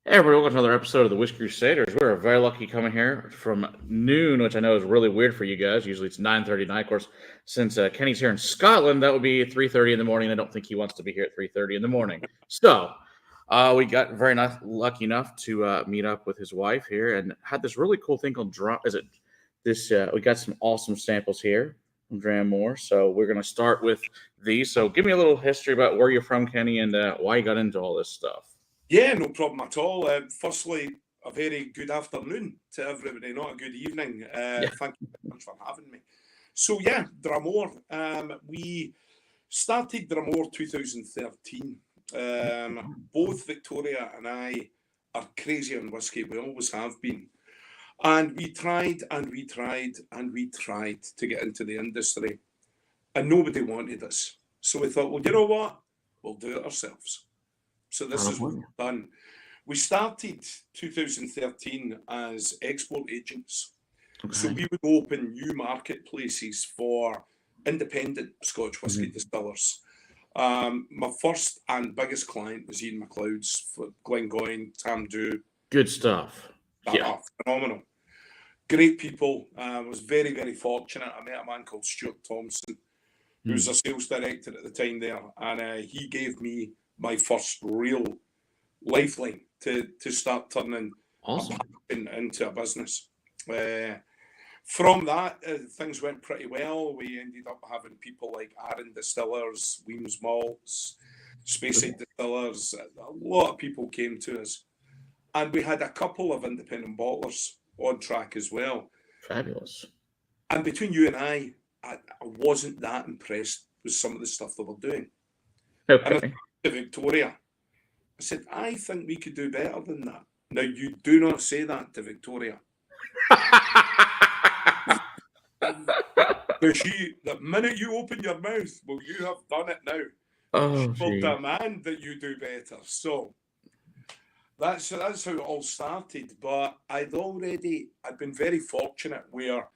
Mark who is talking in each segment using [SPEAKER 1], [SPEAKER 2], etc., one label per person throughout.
[SPEAKER 1] Hey everybody, welcome to another episode of the Whiskey Crusaders. We're very lucky coming here from noon, which I know is really weird for you guys. Usually it's 9:30 at night. Of course, since Kenny's here in Scotland, that would be 3:30 in the morning. I don't think he wants to be here at 3:30 in the morning. So we got very lucky enough to meet up with his wife here and had this really cool thing called Dram. Is it this? We got some awesome samples here from Dram Mor. So we're going to start with these. So give me a little history about where you're from, Kenny, and why you got into all this stuff.
[SPEAKER 2] Yeah, no problem at all. Firstly, a very good afternoon to everybody, not a good evening.
[SPEAKER 1] Yeah.
[SPEAKER 2] Thank you very much for having me. So yeah, Dram Mor. We started Dram Mor 2013. Both Victoria and I are crazy on whiskey. We always have been. And we tried and we tried and we tried to get into the industry. And nobody wanted us. So we thought, well, you know what? We'll do it ourselves. So this is what we've done. We started 2013 as export agents. Okay. So we would open new marketplaces for independent Scotch whisky distillers. My first and biggest client was Ian MacLeod's for Glen Moray, Tamdhu.
[SPEAKER 1] Good stuff.
[SPEAKER 2] Yeah. Phenomenal. Great people. I was very, very fortunate. I met a man called Stuart Thompson, who was a sales director at the time there. And he gave me my first real lifeline to start turning a passion into a business. From that, things went pretty well. We ended up having people like Arran Distillers, Weems Malts, Speyside Distillers. A lot of people came to us. And we had a couple of independent bottlers on track as well.
[SPEAKER 1] Fabulous.
[SPEAKER 2] And between you and I wasn't that impressed with some of the stuff that we're doing.
[SPEAKER 1] Okay.
[SPEAKER 2] To Victoria, I said, I think we could do better than that. Now, you do not say that to Victoria. The minute you open your mouth, well, you have done it now. She will demand that you do better. So that's how it all started. But I'd been very fortunate where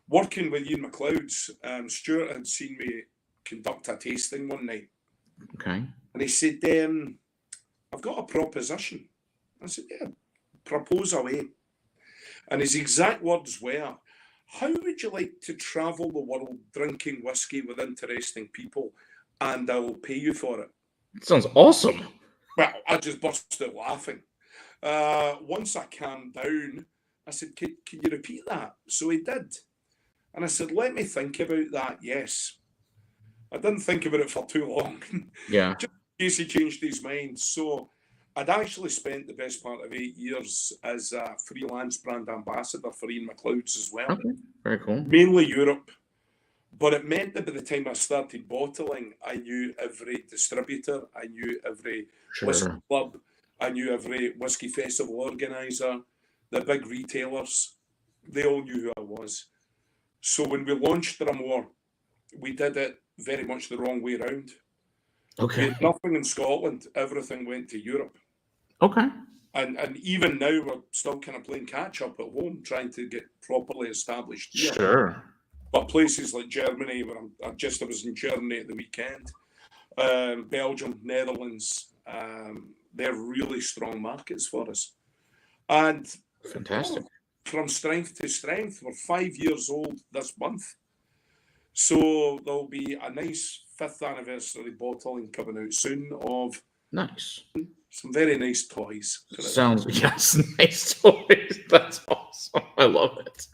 [SPEAKER 2] working with Ian MacLeod's, Stuart had seen me conduct a tasting one night.
[SPEAKER 1] Okay.
[SPEAKER 2] And he said, I've got a proposition. I said, yeah, propose away. And his exact words were, how would you like to travel the world drinking whiskey with interesting people and I will pay you for it?
[SPEAKER 1] Sounds awesome.
[SPEAKER 2] Well, I just burst out laughing. Once I calmed down, I said, can you repeat that? So he did. And I said, let me think about that, yes. I didn't think about it for too long.
[SPEAKER 1] Yeah.
[SPEAKER 2] Just in case he changed his mind. So I'd actually spent the best part of 8 years as a freelance brand ambassador for Ian MacLeod's as well.
[SPEAKER 1] Okay. Very cool.
[SPEAKER 2] Mainly Europe. But it meant that by the time I started bottling, I knew every distributor. I knew every whiskey club. I knew every whiskey festival organiser. The big retailers. They all knew who I was. So when we launched Dram Mor, we did it very much the wrong way around.
[SPEAKER 1] Okay.
[SPEAKER 2] We had nothing in Scotland. Everything went to Europe.
[SPEAKER 1] Okay.
[SPEAKER 2] And even now, we're still kind of playing catch-up at home, trying to get properly established here.
[SPEAKER 1] Sure.
[SPEAKER 2] But places like Germany, where I was in Germany at the weekend, Belgium, Netherlands, they're really strong markets for us. And
[SPEAKER 1] fantastic.
[SPEAKER 2] From strength to strength, we're 5 years old this month. So there'll be a nice 5th anniversary bottling coming out soon of some very nice toys.
[SPEAKER 1] Sounds nice toys. That's awesome. I love it.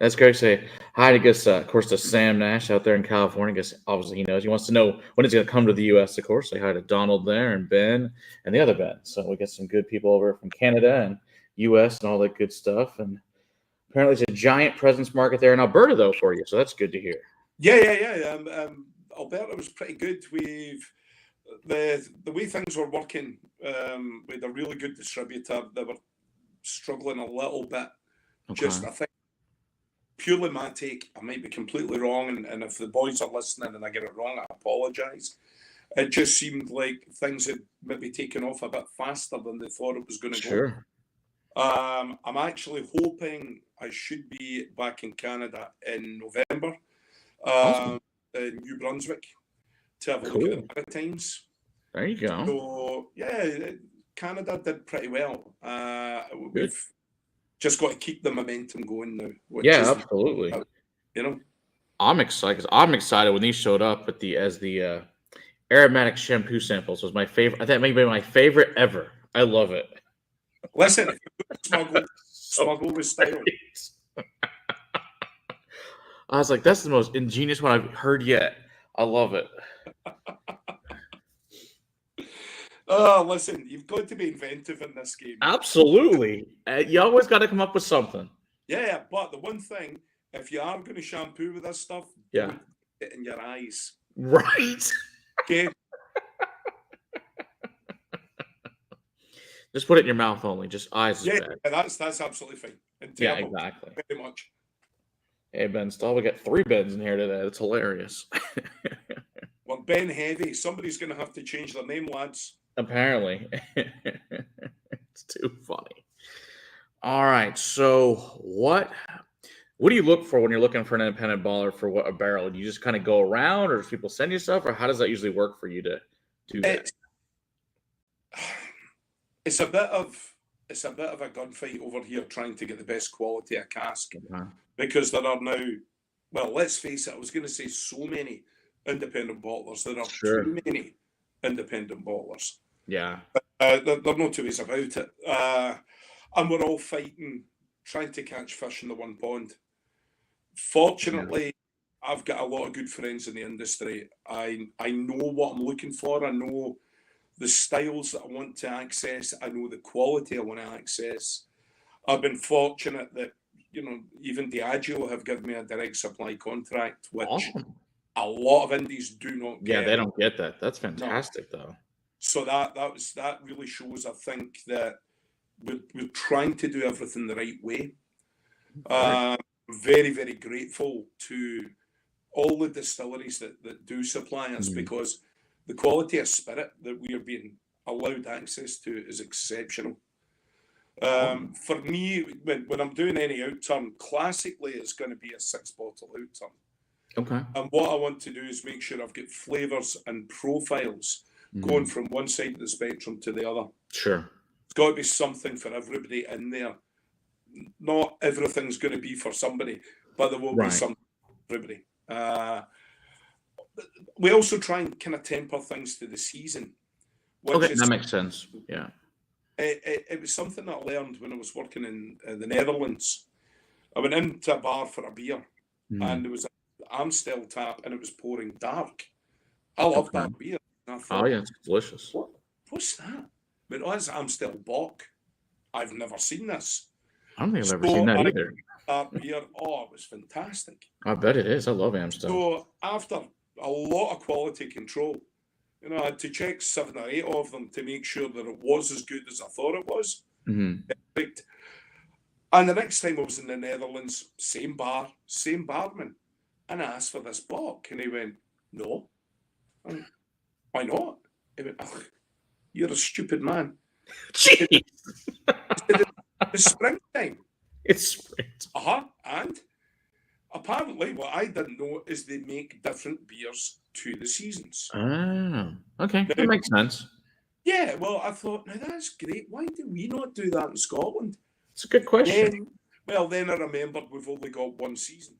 [SPEAKER 1] That's great to say. Hi to guess, of course, to Sam Nash out there in California. I guess obviously he knows. He wants to know when it's going to come to the U.S. Of course, say hi to Donald there and Ben and the other Ben. So we get some good people over from Canada and U.S. and all that good stuff. And apparently, it's a giant presence market there in Alberta, though, for you. So that's good to hear.
[SPEAKER 2] Yeah. Alberta was pretty good. The way things were working, we had a really good distributor. They were struggling a little bit. Okay. Just, I think, purely my take. I might be completely wrong, and if the boys are listening and I get it wrong, I apologise. It just seemed like things had maybe taken off a bit faster than they thought it was going to go.
[SPEAKER 1] Sure.
[SPEAKER 2] I'm actually hoping I should be back in Canada in November.
[SPEAKER 1] Awesome.
[SPEAKER 2] In New Brunswick to have a look at the Maritimes.
[SPEAKER 1] There you go.
[SPEAKER 2] So, yeah, Canada did pretty well.
[SPEAKER 1] Good.
[SPEAKER 2] We've just got to keep the momentum going now. Which
[SPEAKER 1] Yeah,
[SPEAKER 2] is,
[SPEAKER 1] absolutely.
[SPEAKER 2] you know,
[SPEAKER 1] I'm excited. I'm excited when these showed up at the aromatic shampoo samples. Was my favorite. I think maybe my favorite ever. I love it.
[SPEAKER 2] listen, smuggle
[SPEAKER 1] So
[SPEAKER 2] with style.
[SPEAKER 1] great. I was like, that's the most ingenious one I've heard yet. I love it.
[SPEAKER 2] Oh, listen, you've got to be inventive in this game.
[SPEAKER 1] Absolutely. You always got to come up with something.
[SPEAKER 2] Yeah, but the one thing, if you are going to shampoo with this stuff,
[SPEAKER 1] Yeah.
[SPEAKER 2] don't put it in your eyes.
[SPEAKER 1] Right.
[SPEAKER 2] Okay?
[SPEAKER 1] Just put it in your mouth only. Just eyes is
[SPEAKER 2] Yeah,
[SPEAKER 1] bad.
[SPEAKER 2] that's absolutely fine.
[SPEAKER 1] Yeah, exactly.
[SPEAKER 2] Very much.
[SPEAKER 1] Hey, Ben, still we got 3 Bens in here today. That's hilarious.
[SPEAKER 2] Well, Ben Heavy, somebody's going to have to change their name, lads.
[SPEAKER 1] Apparently. It's too funny. All right. So what do you look for when you're looking for an independent baller for what a barrel? Do you just kind of go around, or does people send you stuff, or how does that usually work for you to do that?
[SPEAKER 2] It's a bit of a gunfight over here trying to get the best quality of cask, because there are now, well, let's face it, I was going to say so many independent bottlers. There are too many independent bottlers.
[SPEAKER 1] Yeah.
[SPEAKER 2] There are no two ways about it. And we're all fighting, trying to catch fish in the one pond. Fortunately, I've got a lot of good friends in the industry. I know what I'm looking for. I know the styles that I want to access. I know the quality I want to access. I've been fortunate that, even Diageo have given me a direct supply contract, which a lot of indies do not get.
[SPEAKER 1] Yeah, they don't get that. That's fantastic, though.
[SPEAKER 2] So that really shows, I think, that we're trying to do everything the right way. Very, very grateful to all the distilleries that do supply us, because the quality of spirit that we are being allowed access to is exceptional. For me, when I'm doing any outturn, classically it's going to be a 6-bottle outturn.
[SPEAKER 1] Okay.
[SPEAKER 2] And what I want to do is make sure I've got flavours and profiles going from one side of the spectrum to the other.
[SPEAKER 1] Sure.
[SPEAKER 2] It's got to be something for everybody in there. Not everything's going to be for somebody, but there will be something for everybody. We also try and kind of temper things to the season.
[SPEAKER 1] Okay, that makes sense. Yeah.
[SPEAKER 2] It was something that I learned when I was working in the Netherlands. I went into a bar for a beer, and there was an Amstel tap, and it was pouring dark. I love that beer. And I thought,
[SPEAKER 1] yeah, it's delicious.
[SPEAKER 2] What's that? But that's Amstel Bock. I've never seen this.
[SPEAKER 1] I don't think I've ever seen that either.
[SPEAKER 2] That beer, it was fantastic.
[SPEAKER 1] I bet it is. I love Amstel.
[SPEAKER 2] So after a lot of quality control, I had to check 7 or 8 of them to make sure that it was as good as I thought it was. Perfect. And the next time I was in the Netherlands, same bar, same barman, and I asked for this Bock, and he went, "No." I went, "Why not?" He went, "You're a stupid man."
[SPEAKER 1] Jeez.
[SPEAKER 2] It's springtime.
[SPEAKER 1] It's spring.
[SPEAKER 2] And apparently what I didn't know is they make different beers to the seasons.
[SPEAKER 1] Oh, okay. That makes sense.
[SPEAKER 2] Yeah, well, I thought, now that's great. Why do we not do that in Scotland?
[SPEAKER 1] It's a good question.
[SPEAKER 2] Then I remembered we've only got one season.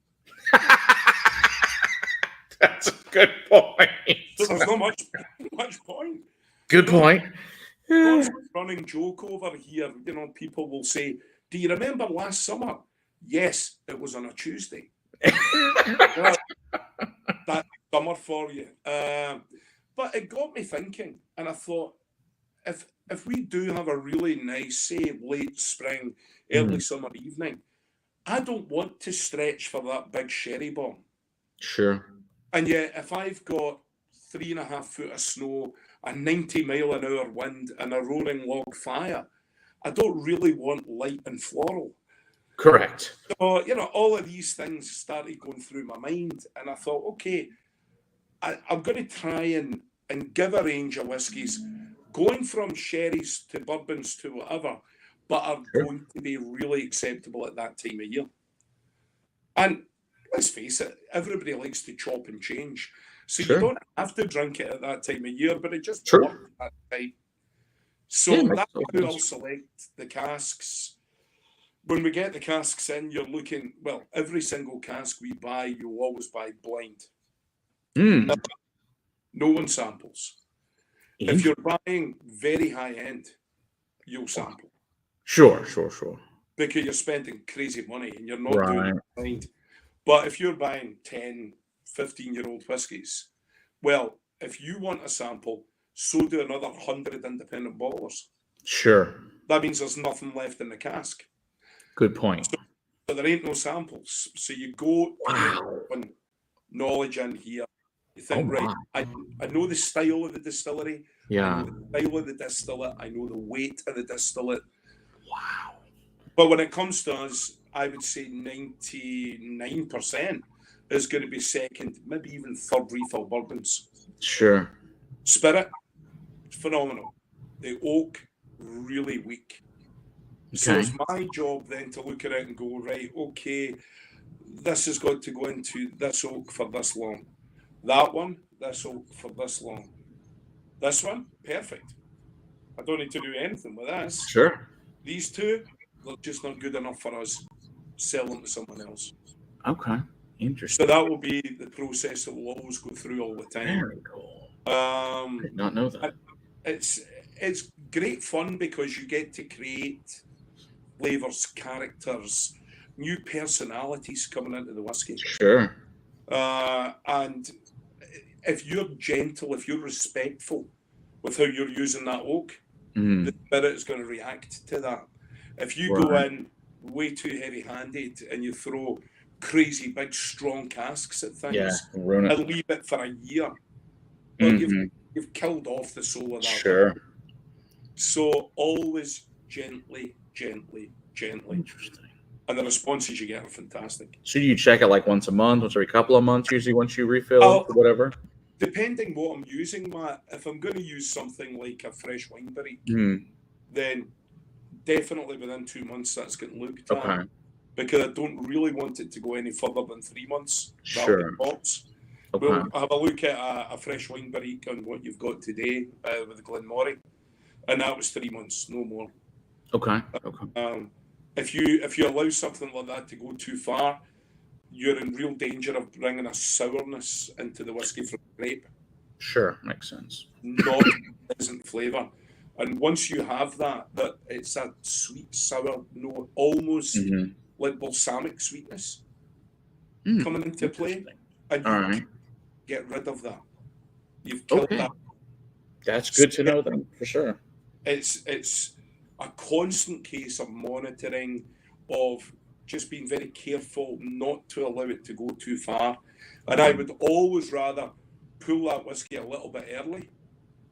[SPEAKER 1] That's a good point.
[SPEAKER 2] So there's not much point.
[SPEAKER 1] Good point.
[SPEAKER 2] Running joke over here, people will say, "Do you remember last summer?" Yes, it was on a Tuesday. That's summer for you. But it got me thinking, and I thought, if we do have a really nice, say, late spring, early summer evening, I don't want to stretch for that big sherry bomb.
[SPEAKER 1] Sure.
[SPEAKER 2] And yet, if I've got 3.5 foot of snow, a 90-mile-an-hour wind, and a roaring log fire, I don't really want light and floral.
[SPEAKER 1] Correct.
[SPEAKER 2] So, all of these things started going through my mind, and I thought, okay, I'm going to try and give a range of whiskies, going from sherries to bourbons to whatever, but are going to be really acceptable at that time of year. And let's face it, everybody likes to chop and change. So you don't have to drink it at that time of year, but it just works that time. So
[SPEAKER 1] Yeah,
[SPEAKER 2] that's
[SPEAKER 1] makes
[SPEAKER 2] how I'll
[SPEAKER 1] sense.
[SPEAKER 2] select the casks. When we get the casks in, you're looking, well, every single cask we buy, you'll always buy blind.
[SPEAKER 1] Mm.
[SPEAKER 2] No one samples. If you're buying very high end, you'll sample
[SPEAKER 1] Sure.
[SPEAKER 2] because you're spending crazy money and you're not doing
[SPEAKER 1] Right.
[SPEAKER 2] it blind. But if you're buying 10, 15-year-old whiskies, well, if you want a sample, so do another 100 independent bottlers.
[SPEAKER 1] Sure.
[SPEAKER 2] That means there's nothing left in the cask.
[SPEAKER 1] Good point.
[SPEAKER 2] So there ain't no samples. So you go
[SPEAKER 1] Wow.
[SPEAKER 2] on knowledge in here. You
[SPEAKER 1] Oh
[SPEAKER 2] think, right,
[SPEAKER 1] my.
[SPEAKER 2] I know the style of the distillery. I
[SPEAKER 1] Yeah.
[SPEAKER 2] know the style of the distillate. I know the weight of the distillate.
[SPEAKER 1] Wow.
[SPEAKER 2] But when it comes to us, I would say 99% is going to be second, maybe even third refill bourbons.
[SPEAKER 1] Sure.
[SPEAKER 2] Spirit, phenomenal. The oak, really weak. So
[SPEAKER 1] Okay.
[SPEAKER 2] it's my job then to look at it and go, right, okay, this has got to go into this oak for this long. That one, this oak for this long. This one, perfect. I don't need to do anything with this.
[SPEAKER 1] Sure.
[SPEAKER 2] These two, they're just not good enough for us. Sell them to someone else.
[SPEAKER 1] Okay. Interesting.
[SPEAKER 2] So that will be the process that we'll always go through all the time.
[SPEAKER 1] Very cool. I did not know that.
[SPEAKER 2] It's great fun because you get to create flavors, characters, new personalities coming into the whiskey.
[SPEAKER 1] Sure.
[SPEAKER 2] And if you're gentle, if you're respectful with how you're using that oak, the spirit is going to react to that. If you go in way too heavy-handed and you throw crazy big strong casks at things and leave it for a year, well, you've killed off the soul of that.
[SPEAKER 1] Sure.
[SPEAKER 2] So always gently.
[SPEAKER 1] Interesting.
[SPEAKER 2] And the responses you get are fantastic.
[SPEAKER 1] So you check it like once a month, once every couple of months, usually once you refill or whatever?
[SPEAKER 2] Depending what I'm using, Matt, if I'm going to use something like a fresh wine barrique, then definitely within 2 months that's getting looked at. Because I don't really want it to go any further than 3 months.
[SPEAKER 1] Sure.
[SPEAKER 2] We'll have a look at a fresh wine barrique on what you've got today with the Glen Moray. And that was 3 months, no more. If you allow something like that to go too far, you're in real danger of bringing a sourness into the whiskey from grape.
[SPEAKER 1] Sure, makes sense.
[SPEAKER 2] Not pleasant flavour. And once you have that it's a sweet, sour note, almost like balsamic sweetness coming into play. And you get rid of that. You've killed that. That's good to know then, for sure. It's a constant case of monitoring, of just being very careful not to allow it to go too far. And I would always rather pull that whiskey a little bit early.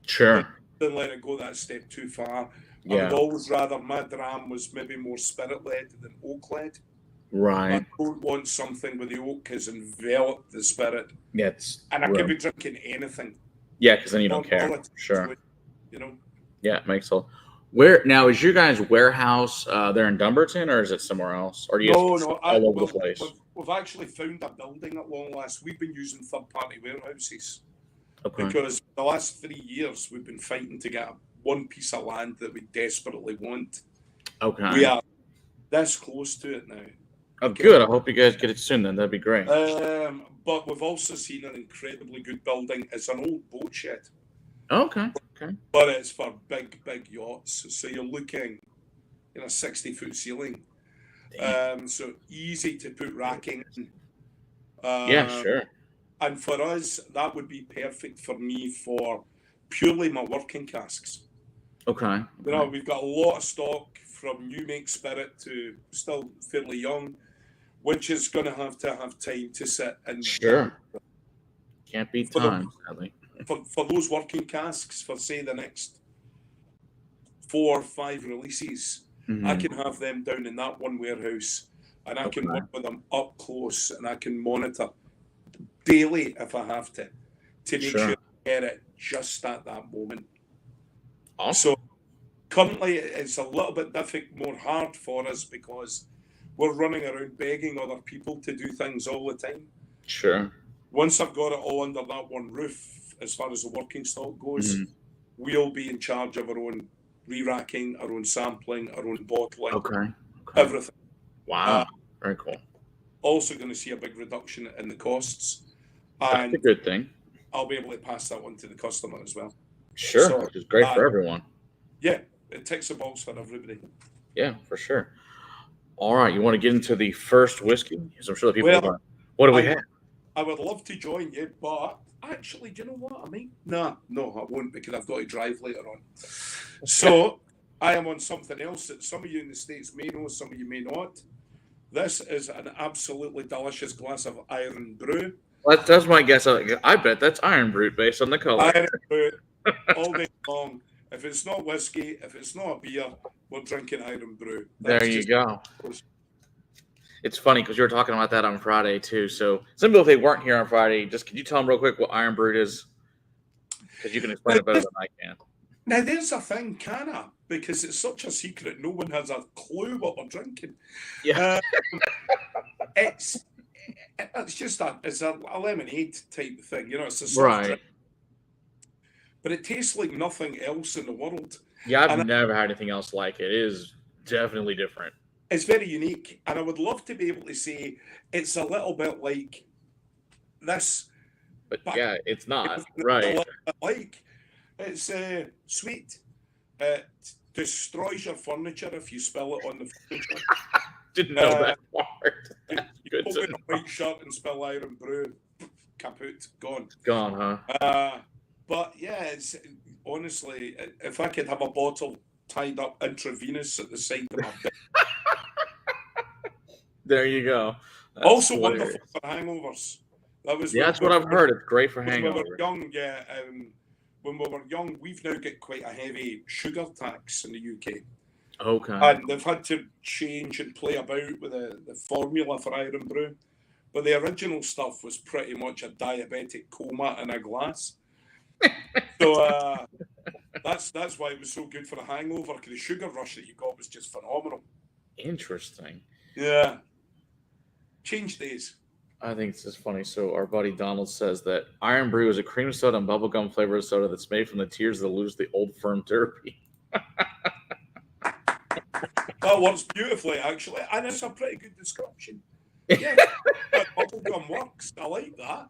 [SPEAKER 1] Sure.
[SPEAKER 2] Than let it go that step too far. I would always rather my dram was maybe more spirit-led than oak-led. Right. I don't want something where the oak has enveloped the spirit. And I could be drinking anything.
[SPEAKER 1] Yeah, because then you don't care. Sure. You know? Yeah, it makes sense. Where now is your guys' warehouse there in Dumbarton, or is it somewhere else? Or do you all over the place?
[SPEAKER 2] We've actually found a building at long last. We've been using third-party warehouses because the last 3 years we've been fighting to get one piece of land that we desperately want. We are this close to it now.
[SPEAKER 1] Oh, good. I hope you guys get it soon. Then that'd be great.
[SPEAKER 2] But we've also seen an incredibly good building. It's an old boat shed.
[SPEAKER 1] Okay.
[SPEAKER 2] But it's for big yachts. So you're looking in a 60-foot ceiling. So easy to put racking in. Sure. And for us, that would be perfect for me for purely my working casks. You know, we've got a lot of stock from new make spirit to still fairly young, which is going to have time to sit and...
[SPEAKER 1] Sure. Can't beat time, sadly.
[SPEAKER 2] For those working casks, for say the next 4 or 5 releases, I can have them down in that one warehouse, and I can work with them up close, and I can monitor daily if I have to make sure I get it just at that moment. So currently, it's a little bit more hard for us because we're running around begging other people to do things all the time. Sure. Once I've got it all under that one roof, as far as the working stock goes, we'll be in charge of our own re-racking, our own sampling, our own bottling,
[SPEAKER 1] Okay.
[SPEAKER 2] everything.
[SPEAKER 1] Wow. Very cool.
[SPEAKER 2] Also going to see a big reduction in the costs.
[SPEAKER 1] That's a
[SPEAKER 2] And
[SPEAKER 1] good thing.
[SPEAKER 2] I'll be able to pass that on to the customer as well.
[SPEAKER 1] Sure,
[SPEAKER 2] So,
[SPEAKER 1] which is great for everyone.
[SPEAKER 2] Yeah, it ticks the box for everybody.
[SPEAKER 1] Yeah, for sure. All right, you want to get into the first whiskey? Because I'm sure the people
[SPEAKER 2] Well,
[SPEAKER 1] are. What do we have?
[SPEAKER 2] I would love to join you, but actually, do you know what I mean? No, I won't, because I've got to drive later on. So I am on something else that some of you in the States may know, some of you may not. This is an absolutely delicious glass of Iron Brew.
[SPEAKER 1] That's my guess. I bet that's Iron Brut based on the color.
[SPEAKER 2] Iron Brew all day long. If it's not whiskey, if it's not a beer, we're drinking Iron Brew.
[SPEAKER 1] There you go. It's funny because you were talking about that on Friday too. So some people, if they weren't here on Friday, just could you tell them real quick what Iron Brut is? Because you can explain it better than I can.
[SPEAKER 2] Now, there's a thing, can I? Because it's such a secret, no one has a clue what we're drinking.
[SPEAKER 1] Yeah.
[SPEAKER 2] It's just it's a lemonade type thing, you know. It's a soft drink, but it tastes like nothing else in the world.
[SPEAKER 1] Yeah, I've never had anything else like it. It is definitely different.
[SPEAKER 2] It's very unique, and I would love to be able to say it's a little bit like this.
[SPEAKER 1] But yeah, it's not. Right.
[SPEAKER 2] Like, it's sweet. It destroys your furniture if you spill it on the furniture.
[SPEAKER 1] Didn't know that part.
[SPEAKER 2] You open a white shirt and spill Iron Brew, kaput, gone.
[SPEAKER 1] Gone, huh?
[SPEAKER 2] But yeah, it's honestly, if I could have a bottle tied up intravenous at the side of my bed.
[SPEAKER 1] There you go. That's
[SPEAKER 2] also
[SPEAKER 1] hilarious.
[SPEAKER 2] wonderful for hangovers.
[SPEAKER 1] That's what I've heard. It's great for hangovers.
[SPEAKER 2] When we were young, when we were young, we've now got quite a heavy sugar tax in the UK.
[SPEAKER 1] Okay.
[SPEAKER 2] And they've had to change and play about with the formula for Iron Brew. But the original stuff was pretty much a diabetic coma in a glass. So that's why it was so good for a hangover, because the sugar rush that you got was just phenomenal.
[SPEAKER 1] Interesting.
[SPEAKER 2] Yeah. Change days.
[SPEAKER 1] I think it's just funny. So our buddy Donald says that Iron Brew is a cream soda and bubblegum flavored soda that's made from the tears that lose the old firm derby.
[SPEAKER 2] That works beautifully, actually. And it's a pretty good description. Yeah. Bubblegum works. I like that.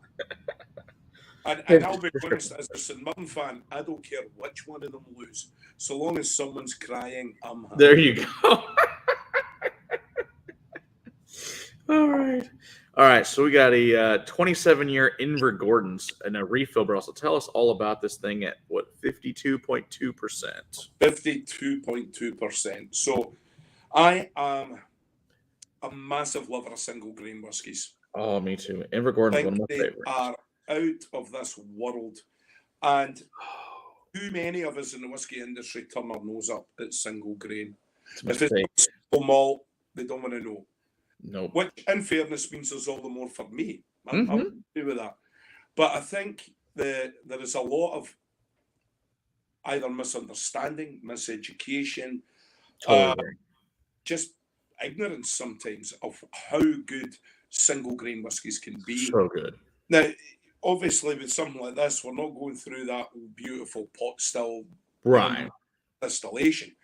[SPEAKER 2] And I'll be honest, as a St Mirren fan, I don't care which one of them lose. So long as someone's crying, I'm happy.
[SPEAKER 1] There you go. All right. So we got a 27-year Invergordon's and a refill barrel. So tell us all about this thing at what, 52.2%.
[SPEAKER 2] 52.2%. So I am a massive lover of single grain whiskies.
[SPEAKER 1] Oh, me too. Invergordon's one of my favorites.
[SPEAKER 2] They are out of this world. And too many of us in the whiskey industry turn our nose up at single grain. If it's single malt, they don't want to know.
[SPEAKER 1] Nope.
[SPEAKER 2] Which, in fairness, means there's all the more for me. I'm happy with that. But I think there is a lot of either misunderstanding, miseducation, just ignorance sometimes of how good single grain whiskies can be.
[SPEAKER 1] So good.
[SPEAKER 2] Now, obviously, with something like this, we're not going through that beautiful pot still distillation.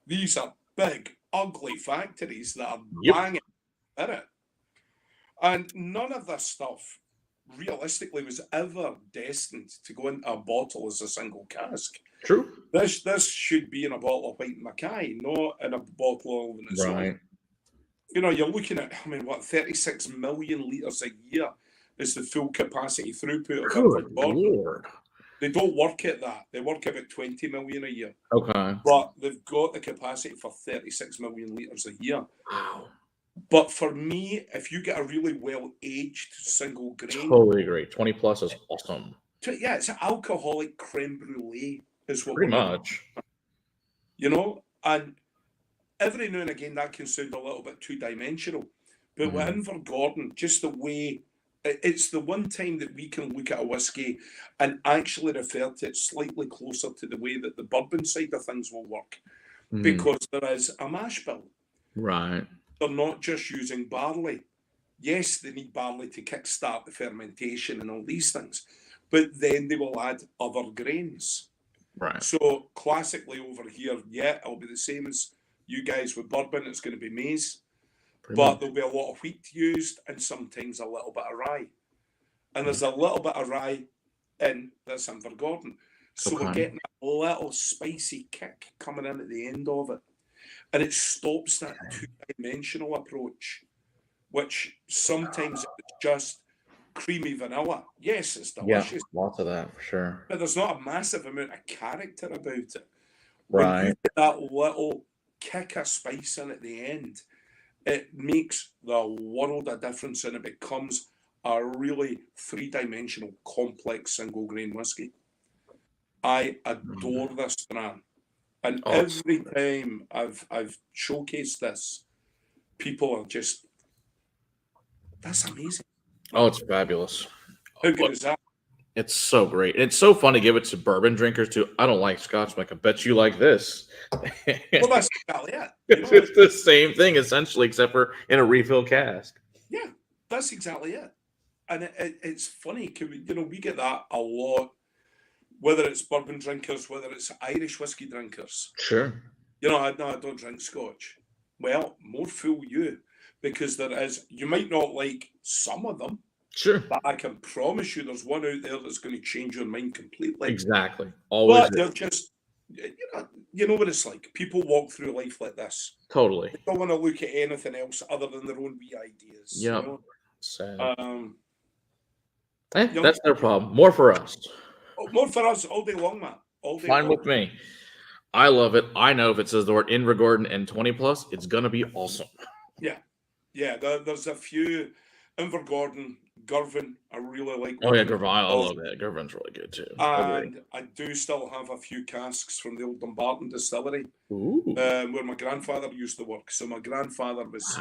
[SPEAKER 2] These are big, ugly factories that are banging at it. And none of this stuff, realistically, was ever destined to go into a bottle as a single cask.
[SPEAKER 1] True.
[SPEAKER 2] This should be in a bottle of white Mackay, not in a bottle of its own. You know, you're looking at, 36 million litres a year is the full capacity throughput of Invergordon.
[SPEAKER 1] Lord.
[SPEAKER 2] They don't work at that. They work about 20 million a year.
[SPEAKER 1] Okay.
[SPEAKER 2] But they've got the capacity for 36 million litres a year.
[SPEAKER 1] Wow.
[SPEAKER 2] But for me, if you get a really well-aged single grain...
[SPEAKER 1] Totally agree. 20 plus is awesome.
[SPEAKER 2] Yeah, it's an alcoholic creme brulee is what
[SPEAKER 1] pretty much.
[SPEAKER 2] You know? And every now and again, that can sound a little bit two-dimensional. But with Invergordon, just the way... It's the one time that we can look at a whiskey and actually refer to it slightly closer to the way that the bourbon side of things will work. Because there is a mash bill.
[SPEAKER 1] Right.
[SPEAKER 2] They're not just using barley. Yes, they need barley to kickstart the fermentation and all these things. But then they will add other grains.
[SPEAKER 1] Right.
[SPEAKER 2] So classically over here, yeah, it'll be the same as you guys with bourbon. It's going to be maize,
[SPEAKER 1] Pretty
[SPEAKER 2] but
[SPEAKER 1] much.
[SPEAKER 2] there'll be a lot of wheat used and sometimes a little bit of rye. And there's a little bit of rye in this Invergordon. So we're
[SPEAKER 1] Okay.
[SPEAKER 2] getting a little spicy kick coming in at the end of it. And it stops that two-dimensional approach, which sometimes it's just creamy vanilla. Yes, it's
[SPEAKER 1] Yeah,
[SPEAKER 2] delicious,
[SPEAKER 1] lots of that for sure.
[SPEAKER 2] but there's not a massive amount of character about it. When you
[SPEAKER 1] Right.
[SPEAKER 2] get that little kick of spice in at the end, it makes the world of difference and it becomes a really three-dimensional, complex single-grain whiskey. I adore this brand. And
[SPEAKER 1] Oh,
[SPEAKER 2] every time I've showcased this, people are just, that's amazing.
[SPEAKER 1] it's fabulous.
[SPEAKER 2] How good is that?
[SPEAKER 1] It's so great. It's so fun to give it to bourbon drinkers too. I don't like scotch. I'm like, I bet you like this.
[SPEAKER 2] Well, that's exactly it.
[SPEAKER 1] It's just the same thing essentially, except for in a refill cask.
[SPEAKER 2] Yeah, that's exactly it. And it's funny, we get that a lot, whether it's bourbon drinkers, whether it's Irish whiskey drinkers.
[SPEAKER 1] Sure.
[SPEAKER 2] I don't drink scotch. Well, more fool you, because you might not like some of them,
[SPEAKER 1] Sure.
[SPEAKER 2] but I can promise you there's one out there that's going to change your mind completely.
[SPEAKER 1] Exactly. Always.
[SPEAKER 2] But they're just, you know what it's like. People walk through life like this.
[SPEAKER 1] Totally.
[SPEAKER 2] They don't want to look at anything else other than their own wee ideas.
[SPEAKER 1] Yeah.
[SPEAKER 2] You know?
[SPEAKER 1] Sad. That's their problem. More for us.
[SPEAKER 2] More for us all day long, Matt. All day
[SPEAKER 1] Fine
[SPEAKER 2] long.
[SPEAKER 1] with me. I love it. I know if it says the word Invergordon and 20 plus, it's gonna be awesome.
[SPEAKER 2] Yeah. There's a few Invergordon, Girvan. I really like.
[SPEAKER 1] Oh yeah, Gravile. I love that. Girvan's really good too.
[SPEAKER 2] And I do still have a few casks from the old Dumbarton distillery,
[SPEAKER 1] Ooh.
[SPEAKER 2] where my grandfather used to work. So my grandfather was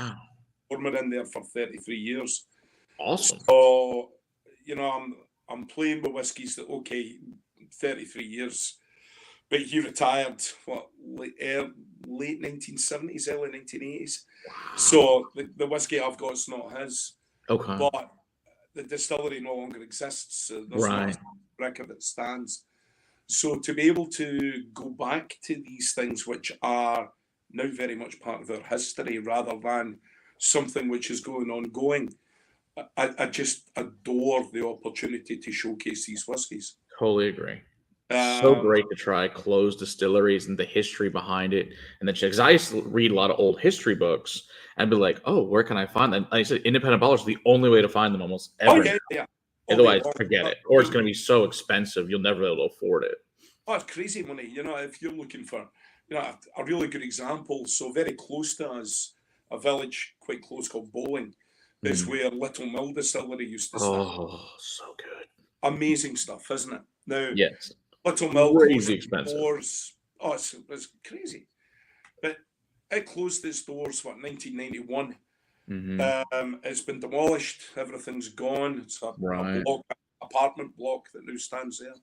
[SPEAKER 2] foreman in there for 33 years.
[SPEAKER 1] Awesome.
[SPEAKER 2] So, I'm playing with whiskies that, 33 years, but he retired, late 1970s, early 1980s. So the whiskey I've got is not his.
[SPEAKER 1] Okay.
[SPEAKER 2] But the distillery no longer exists. So there's not a record that stands. So to be able to go back to these things which are now very much part of our history rather than something which is ongoing, I just adore the opportunity to showcase these whiskies.
[SPEAKER 1] Totally agree. So great to try closed distilleries and the history behind it. And then, because I used to read a lot of old history books and be like, oh, where can I find them? Like I said, independent bottlers are the only way to find them almost ever.
[SPEAKER 2] Oh, yeah.
[SPEAKER 1] Otherwise, forget it. Or it's going to be so expensive, you'll never be able to afford it.
[SPEAKER 2] Oh, it's crazy money. If you're looking for, a really good example, so very close to us, a village quite close called Bowling, is where Little Mill Distillery used to stand.
[SPEAKER 1] Oh, so good.
[SPEAKER 2] Amazing stuff, isn't it? Now,
[SPEAKER 1] yes.
[SPEAKER 2] Little Mill
[SPEAKER 1] crazy expensive.
[SPEAKER 2] Doors. Oh, it's crazy. But it closed its doors, 1991. It's been demolished. Everything's gone. It's a apartment block that now stands there.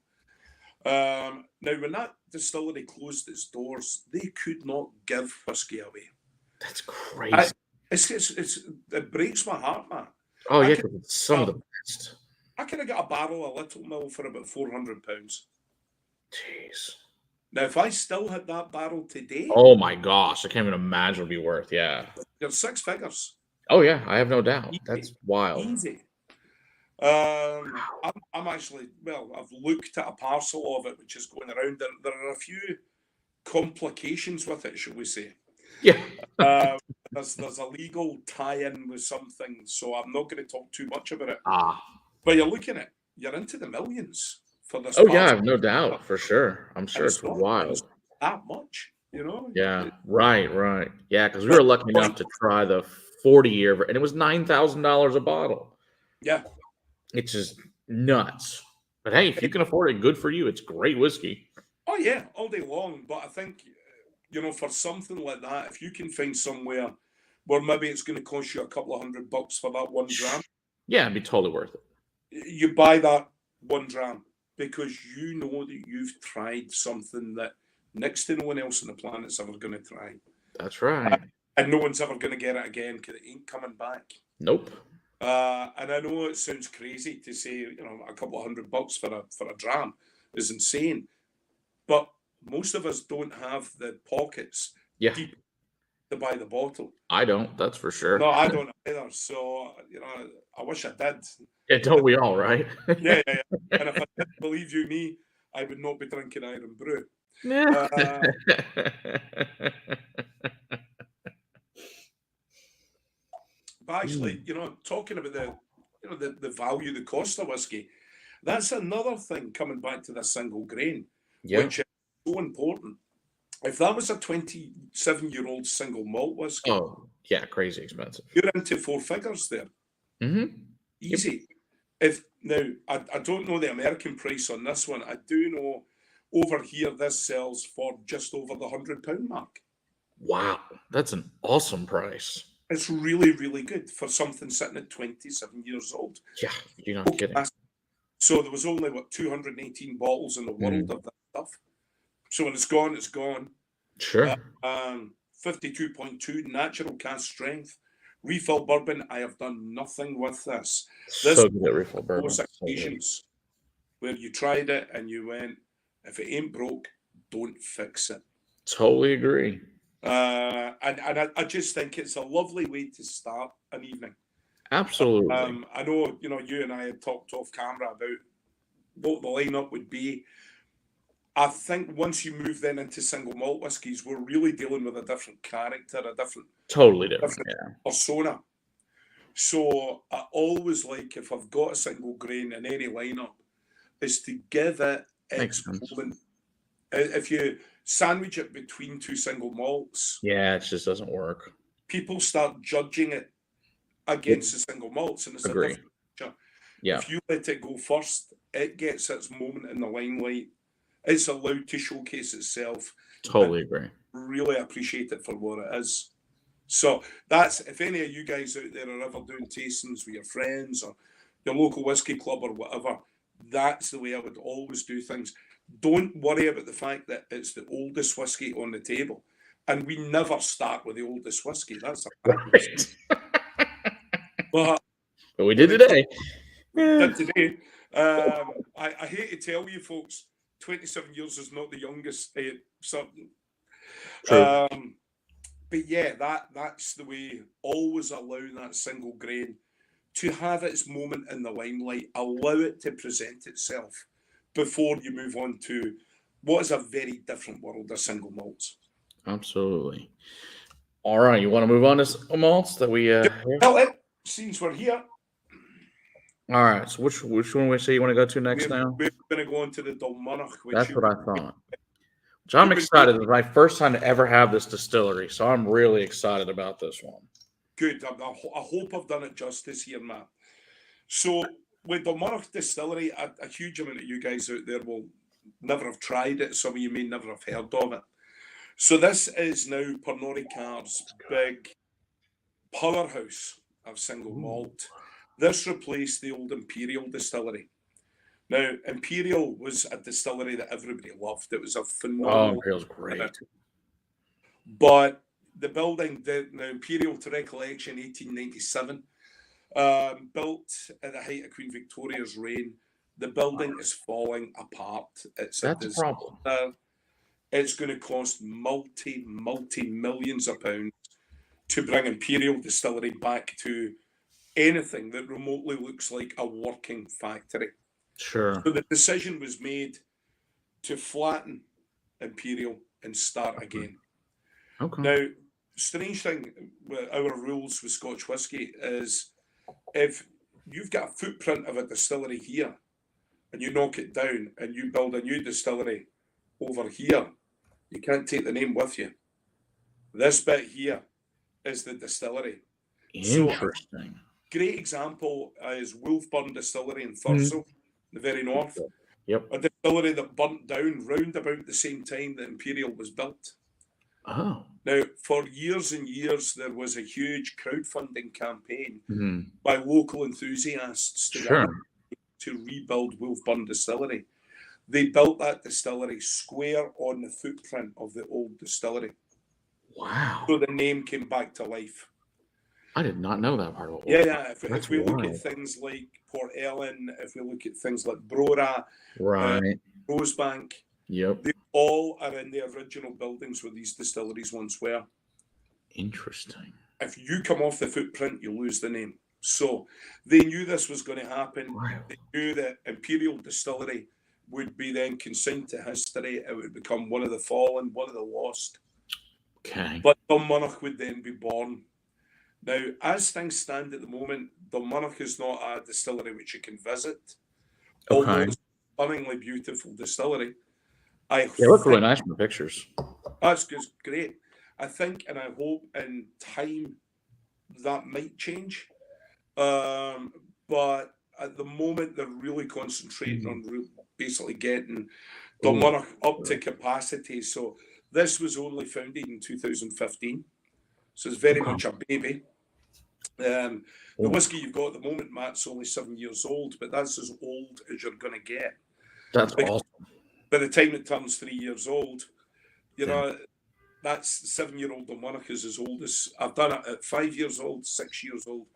[SPEAKER 2] Now, when that distillery closed its doors, they could not give whiskey away.
[SPEAKER 1] That's crazy.
[SPEAKER 2] It breaks my heart, man.
[SPEAKER 1] Oh, yeah, because it's some of the best.
[SPEAKER 2] I could have got a barrel of Little Mill for about £400.
[SPEAKER 1] Jeez.
[SPEAKER 2] Now, if I still had that barrel today...
[SPEAKER 1] Oh, my gosh. I can't even imagine what it'd be worth, yeah.
[SPEAKER 2] They're 6 figures.
[SPEAKER 1] Oh, yeah. I have no doubt.
[SPEAKER 2] Easy.
[SPEAKER 1] That's wild.
[SPEAKER 2] Easy. I'm actually... Well, I've looked at a parcel of it, which is going around. There are a few complications with it, shall we say.
[SPEAKER 1] Yeah.
[SPEAKER 2] There's a legal tie-in with something, so I'm not going to talk too much about it. But you're into the millions for this.
[SPEAKER 1] Oh, yeah, I have no doubt, for sure. I'm sure it's wild.
[SPEAKER 2] That much,
[SPEAKER 1] Yeah, right. Yeah, because we were lucky enough to try the 40-year, and it was $9,000 a bottle.
[SPEAKER 2] Yeah.
[SPEAKER 1] It's just nuts. But hey, if you can afford it, good for you. It's great whiskey.
[SPEAKER 2] Oh, yeah, all day long. But I think, for something like that, if you can find somewhere where maybe it's going to cost you a couple of $100 for that 1 dram.
[SPEAKER 1] Yeah, it'd be totally worth it.
[SPEAKER 2] You buy that 1 dram because you know that you've tried something that next to no one else on the planet's ever going to try.
[SPEAKER 1] That's right.
[SPEAKER 2] And no one's ever going to get it again because it ain't coming back.
[SPEAKER 1] Nope.
[SPEAKER 2] And I know it sounds crazy to say, a couple of $100 for a dram is insane. but most of us don't have the pockets
[SPEAKER 1] Yeah,
[SPEAKER 2] deep to buy the bottle.
[SPEAKER 1] I don't. That's for sure.
[SPEAKER 2] No, I don't either. So, I wish I did.
[SPEAKER 1] Yeah, don't we all, right?
[SPEAKER 2] Yeah. And if I didn't believe you, me, I would not be drinking Iron Brew.
[SPEAKER 1] Yeah.
[SPEAKER 2] But actually, talking about the value, the cost of whiskey, that's another thing coming back to the single grain,
[SPEAKER 1] Yeah.
[SPEAKER 2] which is so important. If that was a 27-year-old single malt whiskey,
[SPEAKER 1] Oh, yeah, crazy expensive.
[SPEAKER 2] you're into four figures there.
[SPEAKER 1] Mm-hmm.
[SPEAKER 2] Easy. I don't know the American price on this one. I do know over here this sells for just over the £100 mark.
[SPEAKER 1] Wow, that's an awesome price.
[SPEAKER 2] It's really, really good for something sitting at 27 years old.
[SPEAKER 1] Yeah, you're not kidding.
[SPEAKER 2] So there was only 218 bottles in the world of that stuff. So when it's gone, it's gone.
[SPEAKER 1] Sure.
[SPEAKER 2] 52.2 natural cask strength. Refill bourbon. I have done nothing with this.
[SPEAKER 1] So good at refill bourbon.
[SPEAKER 2] Those occasions where you tried it and you went, if it ain't broke, don't fix it.
[SPEAKER 1] Totally agree.
[SPEAKER 2] And I just think it's a lovely way to start an evening.
[SPEAKER 1] Absolutely.
[SPEAKER 2] I know, you and I had talked off camera about what the lineup would be. I think once you move then into single malt whiskies, we're really dealing with a different character, a different persona. So I always like, if I've got a single grain in any lineup, is to give it its moment. If you sandwich it between two single malts,
[SPEAKER 1] yeah, it just doesn't work.
[SPEAKER 2] People start judging it against the single malts, and it's a different picture.
[SPEAKER 1] Yeah.
[SPEAKER 2] If you let it go first, it gets its moment in the limelight. It's allowed to showcase itself.
[SPEAKER 1] Totally agree.
[SPEAKER 2] Really appreciate it for what it is. So that's, if any of you guys out there are ever doing tastings with your friends or your local whiskey club or whatever, that's the way I would always do things. Don't worry about the fact that it's the oldest whiskey on the table. And we never start with the oldest whiskey. That's
[SPEAKER 1] right.
[SPEAKER 2] But
[SPEAKER 1] we did today.
[SPEAKER 2] I hate to tell you folks, 27 years is not the youngest.
[SPEAKER 1] True.
[SPEAKER 2] But yeah, that's the way. Always allow that single grain to have its moment in the limelight. Allow it to present itself before you move on to what is a very different world of single malts.
[SPEAKER 1] Absolutely. All right, you want to move on to single malts that we?
[SPEAKER 2] Since we're here.
[SPEAKER 1] All right. So which one we say you want to go to next now?
[SPEAKER 2] We're going to go on to the Dalmunach.
[SPEAKER 1] That's what I thought. Which I'm excited. It's my first time to ever have this distillery, so I'm really excited about this one.
[SPEAKER 2] Good. I hope I've done it justice here, Matt. So with Dalmunach Distillery, a huge amount of you guys out there will never have tried it. Some of you may never have heard of it. So this is now Pernod Ricard's big powerhouse of single malt. This replaced the old Imperial distillery. Now, Imperial was a distillery that everybody loved. It was a phenomenal.
[SPEAKER 1] Oh, Imperial's great.
[SPEAKER 2] But the building, now Imperial to recollection, 1897, built at the height of Queen Victoria's reign. The building is falling apart.
[SPEAKER 1] That's a problem.
[SPEAKER 2] It's going to cost multi-millions of pounds to bring Imperial Distillery back to anything that remotely looks like a working factory.
[SPEAKER 1] Sure.
[SPEAKER 2] So the decision was made to flatten Imperial and start again.
[SPEAKER 1] Okay.
[SPEAKER 2] Now, strange thing with our rules with Scotch whisky is if you've got a footprint of a distillery here and you knock it down and you build a new distillery over here, you can't take the name with you. This bit here is the distillery.
[SPEAKER 1] Interesting.
[SPEAKER 2] So, great example is Wolfburn Distillery in Thurso, the very north.
[SPEAKER 1] Yep.
[SPEAKER 2] A distillery that burnt down round about the same time that Imperial was built.
[SPEAKER 1] Oh.
[SPEAKER 2] Now, for years and years, there was a huge crowdfunding campaign by local enthusiasts to rebuild Wolfburn Distillery. They built that distillery square on the footprint of the old distillery.
[SPEAKER 1] Wow.
[SPEAKER 2] So the name came back to life.
[SPEAKER 1] I did not know that part of it.
[SPEAKER 2] Yeah. If we look at things like Port Ellen, if we look at things like Brora,
[SPEAKER 1] right,
[SPEAKER 2] Rosebank,
[SPEAKER 1] yep,
[SPEAKER 2] they all are in the original buildings where these distilleries once were.
[SPEAKER 1] Interesting.
[SPEAKER 2] If you come off the footprint, you lose the name. So they knew this was going to happen.
[SPEAKER 1] Wow.
[SPEAKER 2] They knew that Imperial Distillery would be then consigned to history. It would become one of the fallen, one of the lost.
[SPEAKER 1] Okay.
[SPEAKER 2] But Dumbarton would then be born. Now, as things stand at the moment, Dumbarton is not a distillery which you can visit.
[SPEAKER 1] Okay.
[SPEAKER 2] Although it's a stunningly beautiful distillery.
[SPEAKER 1] They look really nice from the pictures.
[SPEAKER 2] That's great. I think and I hope in time that might change. But at the moment, they're really concentrating on basically getting Dalmunach up to capacity. So this was only founded in 2015. So it's very much a baby. The whiskey you've got at the moment, Matt's only 7 years old, but that's as old as you're going to get.
[SPEAKER 1] That's awesome.
[SPEAKER 2] By the time it turns 3 years old, you know, that's 7-year-old Dalmunach is as old as I've done it at 5 years old, 6 years old,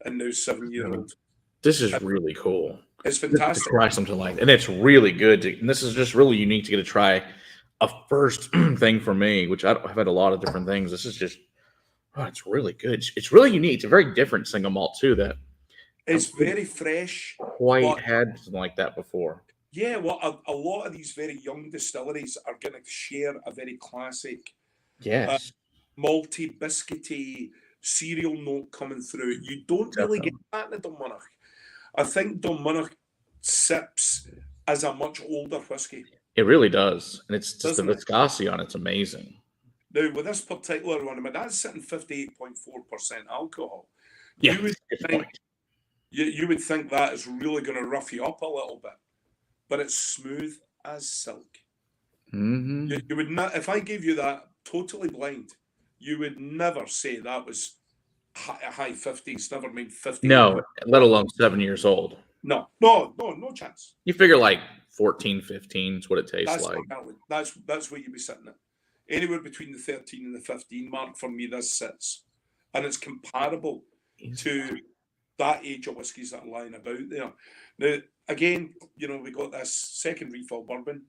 [SPEAKER 2] and now 7-year-old.
[SPEAKER 1] This is really cool.
[SPEAKER 2] It's fantastic.
[SPEAKER 1] To try something like that. And it's really good. And this is just really unique to get to try a first thing for me, which I've had a lot of different things. This is just, it's really good. It's really unique. It's a very different single malt, too, that
[SPEAKER 2] it's very fresh.
[SPEAKER 1] Quite had something like that before.
[SPEAKER 2] Yeah, well, a lot of these very young distilleries are going to share a very classic, malty, biscuity, cereal note coming through. You don't really get that in Dumbarton. I think Dumbarton sips as a much older whiskey.
[SPEAKER 1] It really does. And it's just the viscosity on it's amazing.
[SPEAKER 2] Now, with this particular one, I mean, that's sitting 58.4% alcohol.
[SPEAKER 1] Yeah,
[SPEAKER 2] you would think that is really going to rough you up a little bit, but it's smooth as silk.
[SPEAKER 1] Mm-hmm.
[SPEAKER 2] You would not, if I gave you that totally blind, you would never say that was high 50s, never made 50.
[SPEAKER 1] No, let alone 7 years old.
[SPEAKER 2] No chance.
[SPEAKER 1] You figure like 14, 15 is what it tastes like.
[SPEAKER 2] That's where you'd be sitting at. Anywhere between the 13 and the 15 mark for me, this sits. And it's comparable to that age of whiskies that are lying about there. Now, again, you know, we got this second refill bourbon.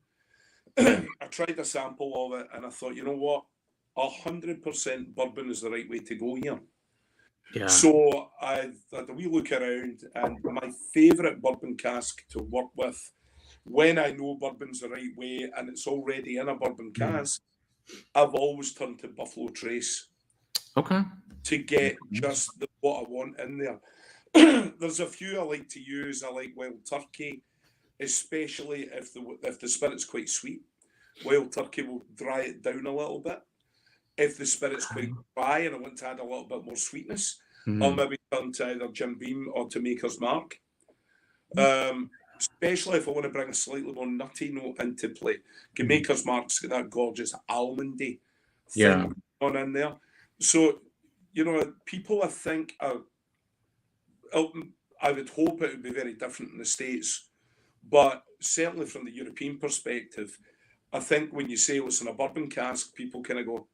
[SPEAKER 2] I tried a sample of it and I thought, you know what? 100% bourbon is the right way to go here.
[SPEAKER 1] Yeah.
[SPEAKER 2] So I had a wee look around, and my favourite bourbon cask to work with, when I know bourbon's the right way and it's already in a bourbon cask, I've always turned to Buffalo Trace.
[SPEAKER 1] Okay.
[SPEAKER 2] To get just what I want in there. There's a few I like to use. I like Wild Turkey, especially if the spirit's quite sweet. Wild Turkey will dry it down a little bit. If the spirit's quite dry and I want to add a little bit more sweetness, I'll maybe turn to either Jim Beam or to Maker's Mark. Especially if I want to bring a slightly more nutty note into play. Maker's Mark's got that gorgeous almondy thing on in there. So, you know, people I think are, I would hope it would be very different in the States, but certainly from the European perspective, I think when you say it's in a bourbon cask, people kind of go,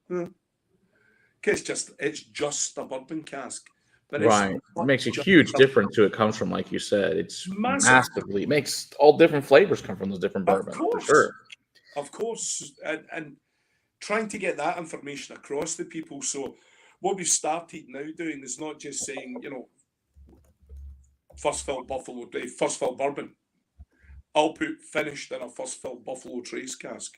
[SPEAKER 2] it's just a bourbon cask. But
[SPEAKER 1] right. It makes a huge difference who it comes from, like you said. It's massively. It makes all different flavors come from those different bourbons. For sure.
[SPEAKER 2] Of course. And trying to get that information across to people. So what we've started now doing is not just saying, you know, first fill bourbon. I'll put finished in a first fill Buffalo Trace cask.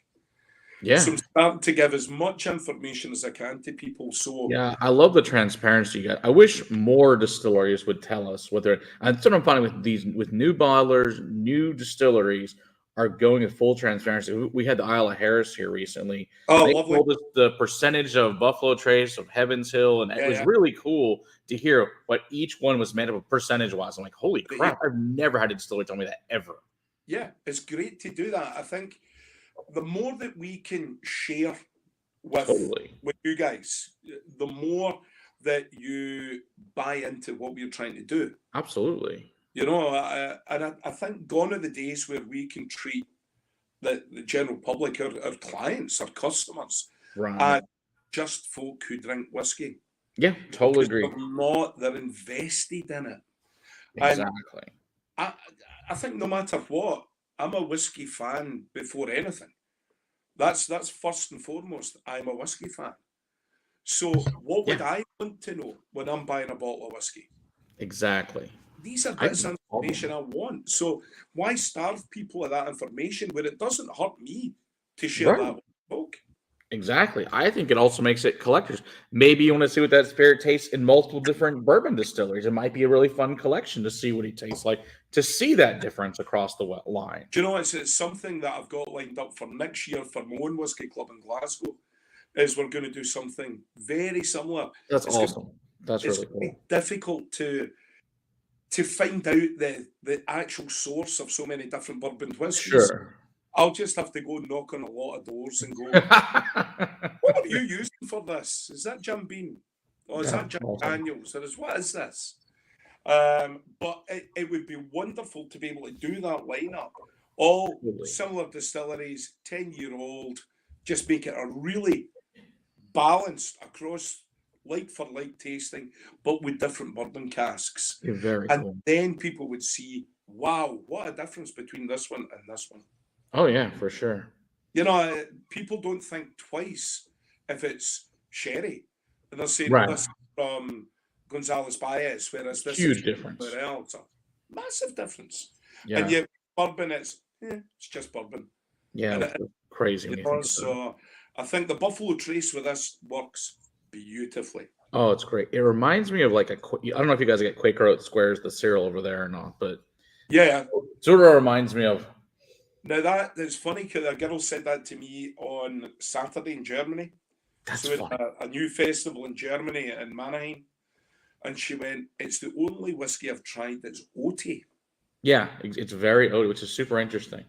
[SPEAKER 1] Yeah.
[SPEAKER 2] So I'm starting to give as much information as I can to people. So
[SPEAKER 1] yeah, I love the transparency you got. I wish more distilleries would tell us whether. That's what I'm finding with new bottlers, new distilleries are going with full transparency. We had the Isle of Harris here recently.
[SPEAKER 2] Oh,
[SPEAKER 1] they
[SPEAKER 2] lovely.
[SPEAKER 1] told us the percentage of Buffalo Trace, of Heaven's Hill, and it was really cool to hear what each one was made of percentage-wise. I'm like, holy crap, I've never had a distillery tell me that ever.
[SPEAKER 2] Yeah, it's great to do that. I think the more that we can share with you guys, the more that you buy into what we're trying to do.
[SPEAKER 1] Absolutely.
[SPEAKER 2] You know, I think gone are the days where we can treat the general public, our clients, our customers, as just folk who drink whiskey.
[SPEAKER 1] Yeah, totally agree.
[SPEAKER 2] They're invested in it.
[SPEAKER 1] Exactly.
[SPEAKER 2] And I think no matter what, I'm a whiskey fan before anything. That's first and foremost. I'm a whiskey fan. So what would I want to know when I'm buying a bottle of whiskey?
[SPEAKER 1] Exactly.
[SPEAKER 2] These are bits of information I want. So why starve people of that information where it doesn't hurt me to share that with folk?
[SPEAKER 1] Exactly. I think it also makes it collectors. Maybe you want to see what that spirit tastes in multiple different bourbon distilleries. It might be a really fun collection to see what he tastes like, to see that difference across the line.
[SPEAKER 2] Do you know, it's something that I've got lined up for next year for my own whiskey club in Glasgow, is we're going to do something very similar.
[SPEAKER 1] That's awesome. That's really cool.
[SPEAKER 2] It's difficult to find out the actual source of so many different bourbon whiskies.
[SPEAKER 1] Sure.
[SPEAKER 2] I'll just have to go knock on a lot of doors and go, what are you using for this? Is that Jim Beam? Or is that Jack Daniels? Or what is this? But it would be wonderful to be able to do that lineup. All similar distilleries, 10-year-old, just make it a really balanced across like-for-like tasting, but with different bourbon casks.
[SPEAKER 1] You're very cool.
[SPEAKER 2] And then people would see, wow, what a difference between this one and this one.
[SPEAKER 1] Oh, yeah, for sure.
[SPEAKER 2] You know, people don't think twice if it's sherry. And they're saying, this from Gonzalez Baez, whereas this
[SPEAKER 1] huge
[SPEAKER 2] is
[SPEAKER 1] difference.
[SPEAKER 2] Else. A massive difference.
[SPEAKER 1] Yeah.
[SPEAKER 2] And yet, bourbon, it's just bourbon.
[SPEAKER 1] Yeah, it's crazy.
[SPEAKER 2] You know, so I think the Buffalo Trace with this works beautifully.
[SPEAKER 1] Oh, it's great. It reminds me of like I don't know if you guys get Quaker Oat Squares, the cereal over there or not, but
[SPEAKER 2] yeah,
[SPEAKER 1] sort of reminds me of.
[SPEAKER 2] Now that's funny because a girl said that to me on Saturday in Germany.
[SPEAKER 1] That's
[SPEAKER 2] so a new festival in Germany in Mannheim, and she went, "It's the only whiskey I've tried that's oaty."
[SPEAKER 1] Yeah, it's very oaty, which is super interesting.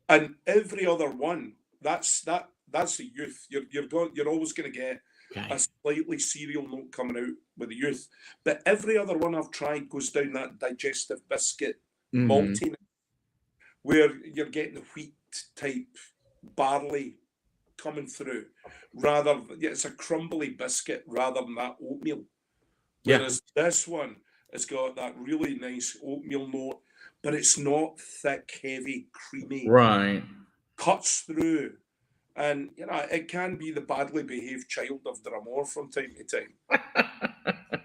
[SPEAKER 2] And every other one, that's the youth. You're always going to get a slightly cereal note coming out with the youth, but every other one I've tried goes down that digestive biscuit maltiness, where you're getting the wheat type barley coming through, it's a crumbly biscuit rather than that oatmeal. Whereas this one has got that really nice oatmeal note, but it's not thick, heavy, creamy.
[SPEAKER 1] Right.
[SPEAKER 2] Cuts through. And, you know, it can be the badly behaved child of Dram Mor from time to time.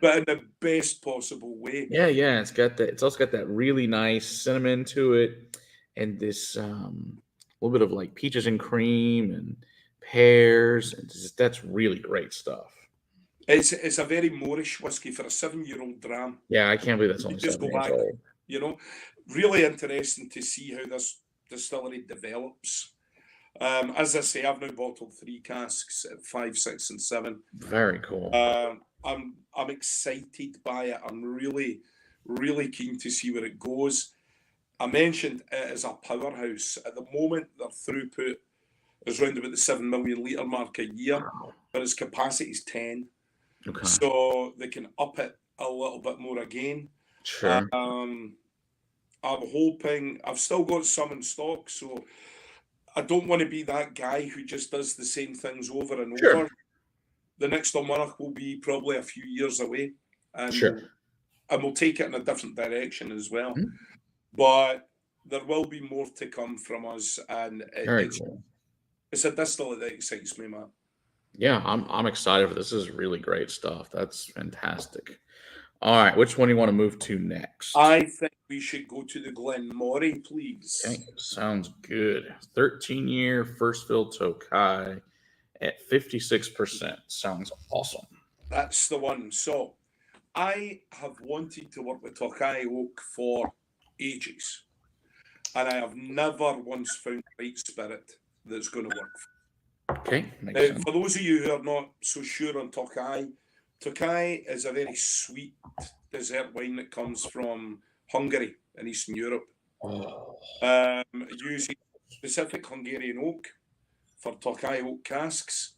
[SPEAKER 2] But in the best possible way.
[SPEAKER 1] Yeah. It's also got that really nice cinnamon to it, and this little bit of like peaches and cream and pears. And that's really great stuff.
[SPEAKER 2] It's a very Moorish whiskey for a 7-year-old dram.
[SPEAKER 1] Yeah, I can't believe that's only 7 years old.
[SPEAKER 2] You know, really interesting to see how this distillery develops. As I say, I've now bottled 3 casks at 5, 6, and 7.
[SPEAKER 1] Very cool.
[SPEAKER 2] I'm excited by it. I'm really, really keen to see where it goes. I mentioned it as a powerhouse. At the moment, their throughput is around about the 7 million litre mark a year, but its capacity is 10.
[SPEAKER 1] Okay.
[SPEAKER 2] So they can up it a little bit more again.
[SPEAKER 1] Sure.
[SPEAKER 2] I'm hoping, I've still got some in stock, so I don't want to be that guy who just does the same things over and over. The next Dalmunach will be probably a few years away, and we'll take it in a different direction as well. But there will be more to come from us, and it's a distillery that excites me, Matt.
[SPEAKER 1] Yeah, I'm excited for this. This is really great stuff. That's fantastic. All right, which one do you want to move to next?
[SPEAKER 2] I think we should go to the Glen Moray, please.
[SPEAKER 1] Okay, sounds good. 13-year first fill Tokai at 56%. Sounds awesome.
[SPEAKER 2] That's the one. So I have wanted to work with Tokai oak for ages, and I have never once found the right spirit that's going to work.
[SPEAKER 1] Okay.
[SPEAKER 2] Now, for those of you who are not so sure on Tokai is a very sweet dessert wine that comes from Hungary in Eastern Europe. Using specific Hungarian oak for Tokai oak casks.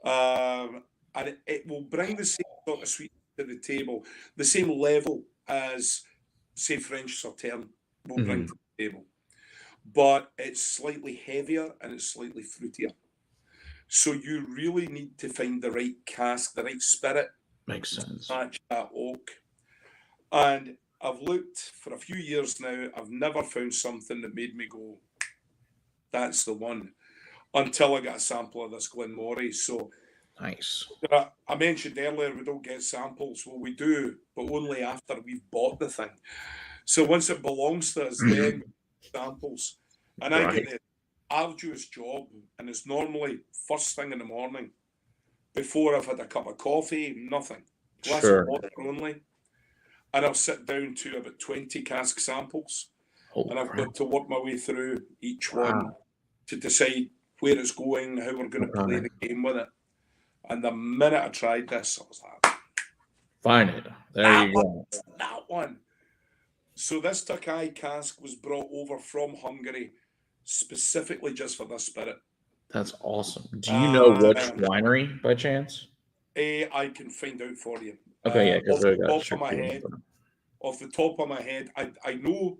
[SPEAKER 2] And it will bring the same sort of sweetness to the table, the same level as, say, French Sauterne will bring to the table. But it's slightly heavier and it's slightly fruitier. So you really need to find the right cask, the right spirit.
[SPEAKER 1] Makes sense.
[SPEAKER 2] Match that oak. And I've looked for a few years now. I've never found something that made me go, that's the one. until I got a sample of this Glen Moray. So
[SPEAKER 1] Nice.
[SPEAKER 2] I mentioned earlier we don't get samples. Well, we do, but only after we've bought the thing. So once it belongs to us, then samples. And I get the arduous job, and it's normally first thing in the morning, before I've had a cup of coffee, nothing. Glass of water only. And I'll sit down to about 20 cask samples. And I've got to work my way through each one to decide where it's going, how we're going to play the game with it. And the minute I tried this, I was like,
[SPEAKER 1] find it. There you go.
[SPEAKER 2] That one. So this Tokaji cask was brought over from Hungary specifically just for this spirit.
[SPEAKER 1] That's awesome. Do you know which winery by chance?
[SPEAKER 2] I can find out for you.
[SPEAKER 1] Okay, yeah, because
[SPEAKER 2] off the top of my head, I know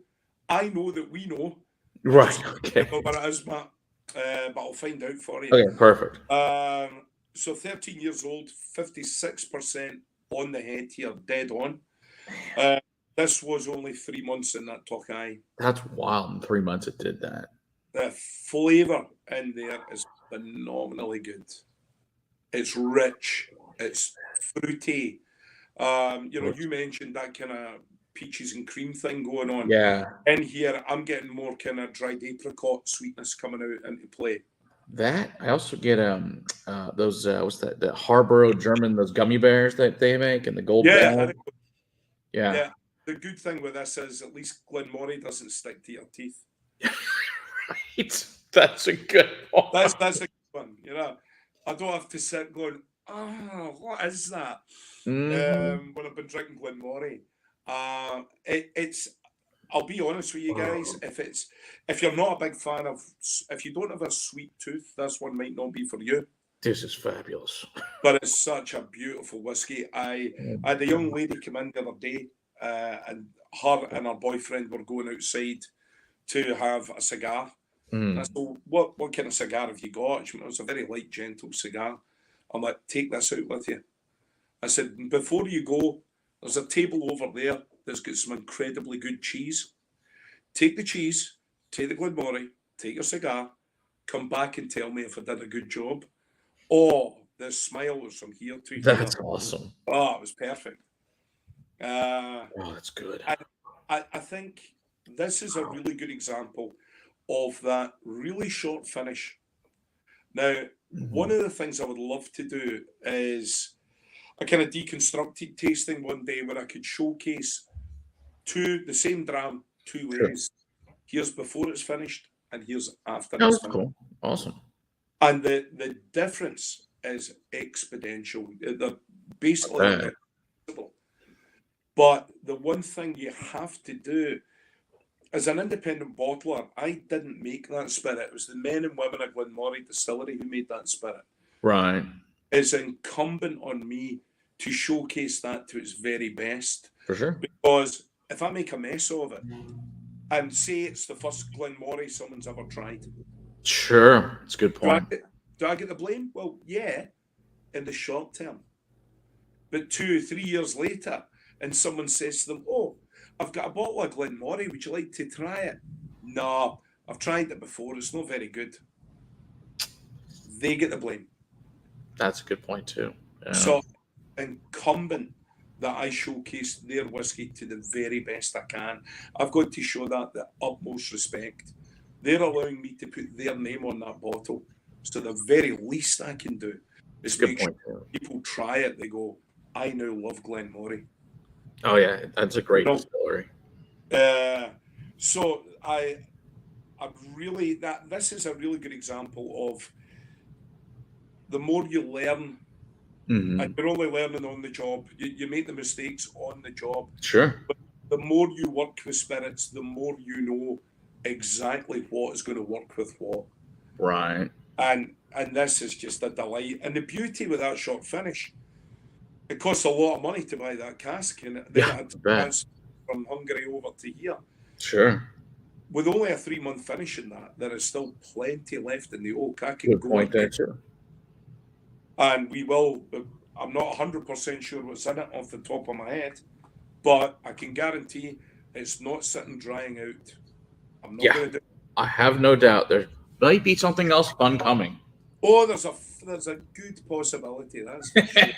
[SPEAKER 2] that we know.
[SPEAKER 1] Right. Okay.
[SPEAKER 2] I know where it is, Matt, but I'll find out for you.
[SPEAKER 1] Okay, perfect.
[SPEAKER 2] So 13 years old, 56% on the head here, dead on. This was only 3 months in that Tokaji.
[SPEAKER 1] That's wild. In 3 months it did that.
[SPEAKER 2] The flavour in there is phenomenally good. It's rich. It's fruity. You mentioned that kind of peaches and cream thing going on.
[SPEAKER 1] Yeah.
[SPEAKER 2] In here, I'm getting more kind of dried apricot sweetness coming out into play.
[SPEAKER 1] That I also get those what's that, the Harborough German, those gummy bears that they make, and the gold bell. Yeah.
[SPEAKER 2] The good thing with this is at least Glen Moray doesn't stick to your teeth.
[SPEAKER 1] Right. That's a good one.
[SPEAKER 2] That's a good one. I don't have to sit going, what is that? When I've been drinking Glen Moray. I'll be honest with you guys, if you're not a big fan if you don't have a sweet tooth, this one might not be for you.
[SPEAKER 1] This is fabulous.
[SPEAKER 2] But it's such a beautiful whiskey. I had a young lady come in the other day, and her and her boyfriend were going outside to have a cigar. And I said, what kind of cigar have you got? She went, it was a very light, gentle cigar. I'm like, take this out with you. I said, before you go, there's a table over there that's got some incredibly good cheese. Take the cheese, take the Glen Moray, take your cigar, come back and tell me if I did a good job. Oh, the smile was from here to here.
[SPEAKER 1] That's awesome.
[SPEAKER 2] Oh, it was perfect.
[SPEAKER 1] That's good.
[SPEAKER 2] I think this is a really good example of that really short finish. Now, one of the things I would love to do is a kind of deconstructed tasting one day where I could showcase the same dram two ways. Here's before it's finished, and here's after it's finished.
[SPEAKER 1] Cool. Awesome.
[SPEAKER 2] And the difference is exponential. They're basically impossible. But the one thing you have to do, as an independent bottler, I didn't make that spirit. It was the men and women at Glen Moray Distillery who made that spirit.
[SPEAKER 1] Right.
[SPEAKER 2] It's incumbent on me to showcase that to its very best.
[SPEAKER 1] For sure.
[SPEAKER 2] Because if I make a mess of it and say it's the first Glen Moray someone's ever tried.
[SPEAKER 1] Sure. That's a good point.
[SPEAKER 2] Do I get the blame? Well, yeah, in the short term. But 2 or 3 years later, and someone says to them, oh, I've got a bottle of Glen Moray, would you like to try it? No, I've tried it before, it's not very good. They get the blame.
[SPEAKER 1] That's a good point too. Yeah.
[SPEAKER 2] So, incumbent that I showcase their whiskey to the very best I can. I've got to show that the utmost respect. They're allowing me to put their name on that bottle. So the very least I can do is make sure people try it. They go, I now love Glen Moray.
[SPEAKER 1] Oh yeah, that's a great distillery.
[SPEAKER 2] So I really this is a really good example of the more you learn, and you're only learning on the job. You make the mistakes on the job.
[SPEAKER 1] Sure.
[SPEAKER 2] But the more you work with spirits, the more you know exactly what is going to work with what.
[SPEAKER 1] Right.
[SPEAKER 2] And this is just a delight. And the beauty with that short finish, it costs a lot of money to buy that cask, and then I had to transfer from Hungary over to here.
[SPEAKER 1] Sure.
[SPEAKER 2] With only a 3-month finish in that, there is still plenty left in the oak. I can
[SPEAKER 1] Good point there too.
[SPEAKER 2] And we will. I'm not 100% sure what's in it off the top of my head, but I can guarantee it's not sitting drying out. I'm not going to do it.
[SPEAKER 1] I have no doubt might be something else fun coming.
[SPEAKER 2] Oh, there's a good possibility. That's for sure.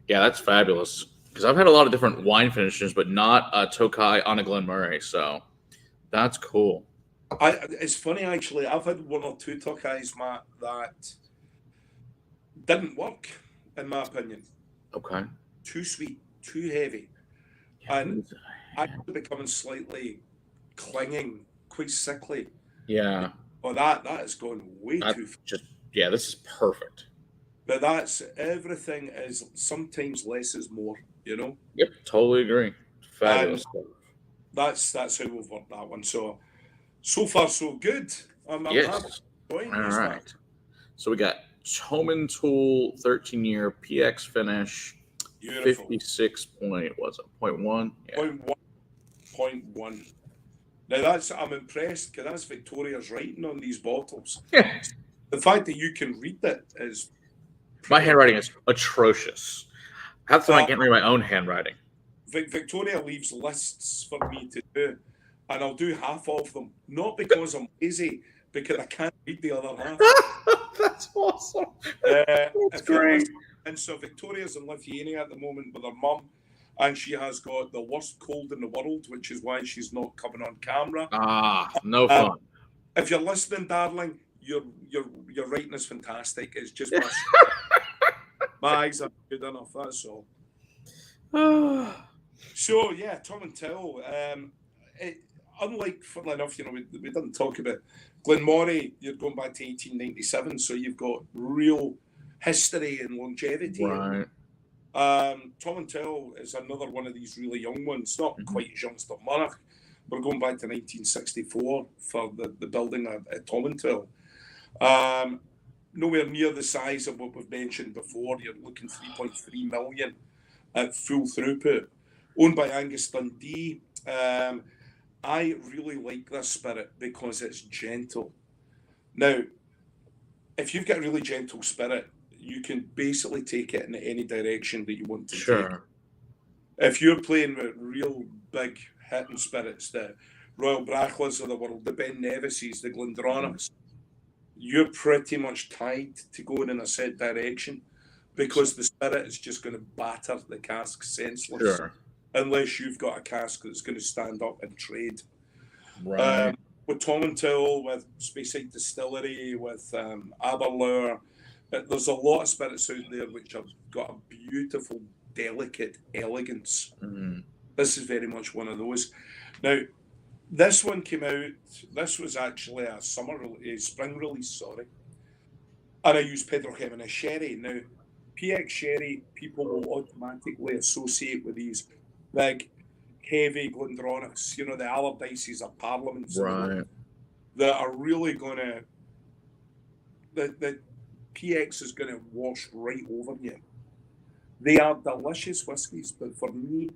[SPEAKER 1] Yeah, that's fabulous. Because I've had a lot of different wine finishes, but not a Tokai on a Glen Moray. So that's cool.
[SPEAKER 2] It's funny actually. I've had one or two Tokais, Matt, that didn't work, in my opinion.
[SPEAKER 1] Okay.
[SPEAKER 2] Too sweet, too heavy, and actually becoming slightly clinging, quite sickly.
[SPEAKER 1] Yeah.
[SPEAKER 2] Well, that is going way too far.
[SPEAKER 1] This is perfect.
[SPEAKER 2] But that's everything is sometimes less is more, you know?
[SPEAKER 1] Yep, totally agree. Fabulous.
[SPEAKER 2] That's how we've worked that one. So far so good. I'm happy enjoying
[SPEAKER 1] All
[SPEAKER 2] this,
[SPEAKER 1] right.
[SPEAKER 2] man.
[SPEAKER 1] So we got Tomintoul 13-year PX finish.
[SPEAKER 2] Beautiful.
[SPEAKER 1] 56 point, what's it? 0.1? Yeah.
[SPEAKER 2] 0.1. Now I'm impressed because that's Victoria's writing on these bottles. The fact that you can read that is
[SPEAKER 1] my handwriting is atrocious. Half the time I can't read my own handwriting.
[SPEAKER 2] Victoria leaves lists for me to do, and I'll do half of them. Not because I'm lazy, because I can't read the other half.
[SPEAKER 1] That's awesome.
[SPEAKER 2] That's
[SPEAKER 1] great.
[SPEAKER 2] And so Victoria's in Lithuania at the moment with her mum, and she has got the worst cold in the world, which is why she's not coming on camera.
[SPEAKER 1] No fun.
[SPEAKER 2] If you're listening, darling, your writing is fantastic. It's just my eyes are good enough. That's all. So yeah, Tomintoul. Unlike, funnily enough, we didn't talk about Glen Moray. You're going back to 1897, so you've got real history and longevity.
[SPEAKER 1] Right.
[SPEAKER 2] Tomintoul is another one of these really young ones, not quite as young as Dalmunach. We're going back to 1964 for the building at Tomintoul. Nowhere near the size of what we've mentioned before. You're looking 3.3 million at full throughput. Owned by Angus Dundee. I really like this spirit because it's gentle. Now, if you've got a really gentle spirit, you can basically take it in any direction that you want to take. If you're playing with real big hitting spirits, the Royal Brachlas of the world, the Ben Nevises, the Glendronachs, you're pretty much tied to going in a set direction because the spirit is just going to batter the cask senseless. Unless you've got a cask that's going to stand up and trade.
[SPEAKER 1] Right.
[SPEAKER 2] With Tomintoul, with Speyside Distillery, with Aberlour, there's a lot of spirits out there which have got a beautiful, delicate elegance. This is very much one of those. Now, this one came out, this was actually a spring release, and I used Pedro Jimenez sherry. Now, PX sherry, people will automatically associate with these big, heavy Glendronachs, the Allardyces of Parliaments, that are really going to, the PX is going to wash right over you. They are delicious whiskies, but for me,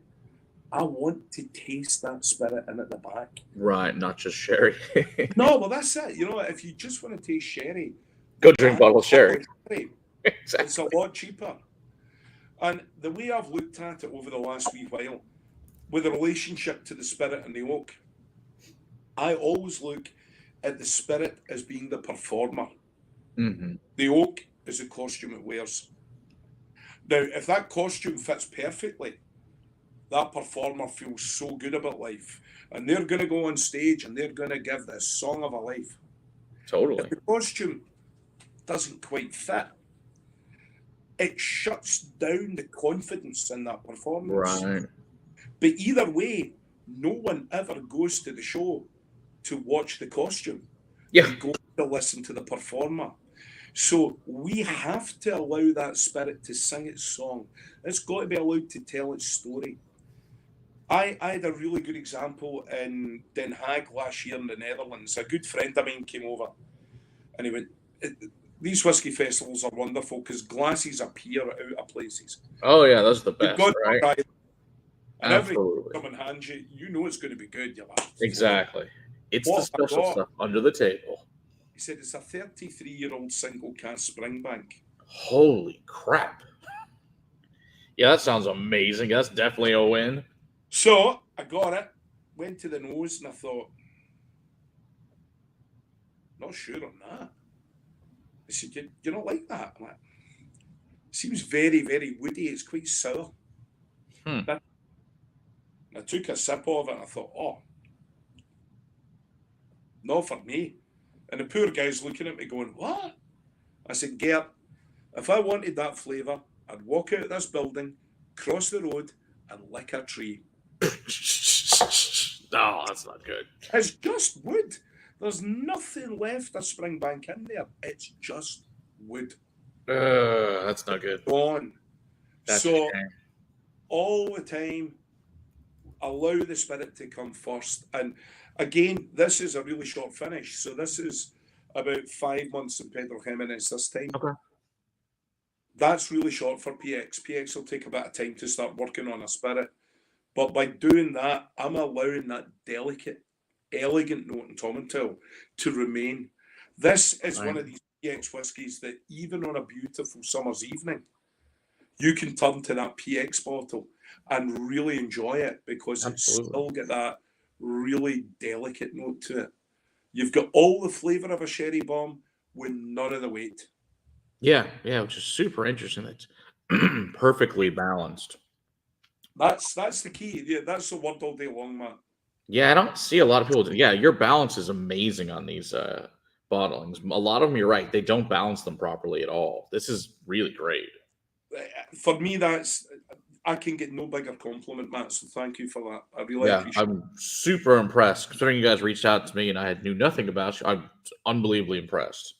[SPEAKER 2] I want to taste that spirit in at the back.
[SPEAKER 1] Right, not just sherry.
[SPEAKER 2] No, well, that's it. If you just want to taste sherry,
[SPEAKER 1] go drink bottle of sherry. Exactly.
[SPEAKER 2] It's a lot cheaper. And the way I've looked at it over the last wee while, with the relationship to the spirit and the oak, I always look at the spirit as being the performer. The oak is the costume it wears. Now, if that costume fits perfectly, that performer feels so good about life. And they're going to go on stage and they're going to give this song of a life.
[SPEAKER 1] Totally.
[SPEAKER 2] If the costume doesn't quite fit, it shuts down the confidence in that performance.
[SPEAKER 1] Right.
[SPEAKER 2] But either way, no one ever goes to the show to watch the costume.
[SPEAKER 1] Yeah.
[SPEAKER 2] They go to listen to the performer. So we have to allow that spirit to sing its song. It's got to be allowed to tell its story. I had a really good example in Den Haag last year in the Netherlands. A good friend of mine came over and he went, these whiskey festivals are wonderful because glasses appear out of places.
[SPEAKER 1] Oh, yeah, those are the best, right?
[SPEAKER 2] And every time someone hands you, you know it's going to be good. You're like,
[SPEAKER 1] exactly. It's the special stuff under the table.
[SPEAKER 2] He said it's a 33-year-old single cask Springbank.
[SPEAKER 1] Holy crap. Yeah, that sounds amazing. That's definitely a win.
[SPEAKER 2] So I got it, went to the nose, and I thought, not sure on that. I said, you don't like that? I'm like, seems very, very woody. It's quite sour. I took a sip of it and I thought, oh, not for me. And the poor guy's looking at me going, what? I said, Gert, if I wanted that flavour, I'd walk out of this building, cross the road, and lick a tree.
[SPEAKER 1] No, that's not good.
[SPEAKER 2] It's just wood. There's nothing left of Springbank in there. It's just wood.
[SPEAKER 1] That's not good.
[SPEAKER 2] Gone.
[SPEAKER 1] That's
[SPEAKER 2] so all the time, allow the spirit to come first. And again, this is a really short finish. So this is about 5 months in Pedro Jimenez this time.
[SPEAKER 1] Okay.
[SPEAKER 2] That's really short for PX. PX will take a bit of time to start working on a spirit. But by doing that, I'm allowing that delicate, elegant note in Tomintoul to remain. This is one of these PX whiskies that even on a beautiful summer's evening, you can turn to that PX bottle and really enjoy it because it's still got that really delicate note to it. You've got all the flavour of a sherry bomb with none of the weight.
[SPEAKER 1] Yeah, which is super interesting. It's perfectly balanced.
[SPEAKER 2] That's the key. Yeah, that's the word all day long, Matt.
[SPEAKER 1] Yeah, I don't see a lot of people. Yeah, your balance is amazing on these bottlings. A lot of them, you're right, they don't balance them properly at all. This is really great.
[SPEAKER 2] For me, I can get no bigger compliment, Matt. So thank you for that. I really appreciate it.
[SPEAKER 1] I'm super impressed. Considering you guys reached out to me and I knew nothing about you, I'm unbelievably impressed.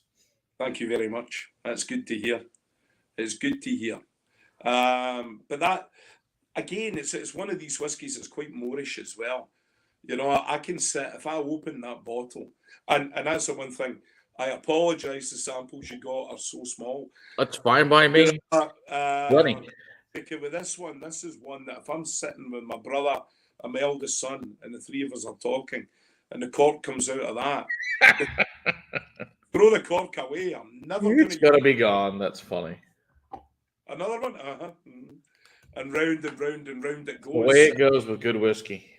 [SPEAKER 2] Thank you very much. That's good to hear. It's good to hear. But that, again, it's one of these whiskies that's quite Moorish as well. You know, I can sit, if I open that bottle, and that's the one thing, I apologise, the samples you got are so small.
[SPEAKER 1] That's fine by me.
[SPEAKER 2] Because with this one, this is one that if I'm sitting with my brother and my eldest son, and the three of us are talking, and the cork comes out of that, throw the cork away. I'm never going to.
[SPEAKER 1] It's got to be gone. That's funny.
[SPEAKER 2] Another one, and round and round and round it goes.
[SPEAKER 1] The way it goes with good whiskey.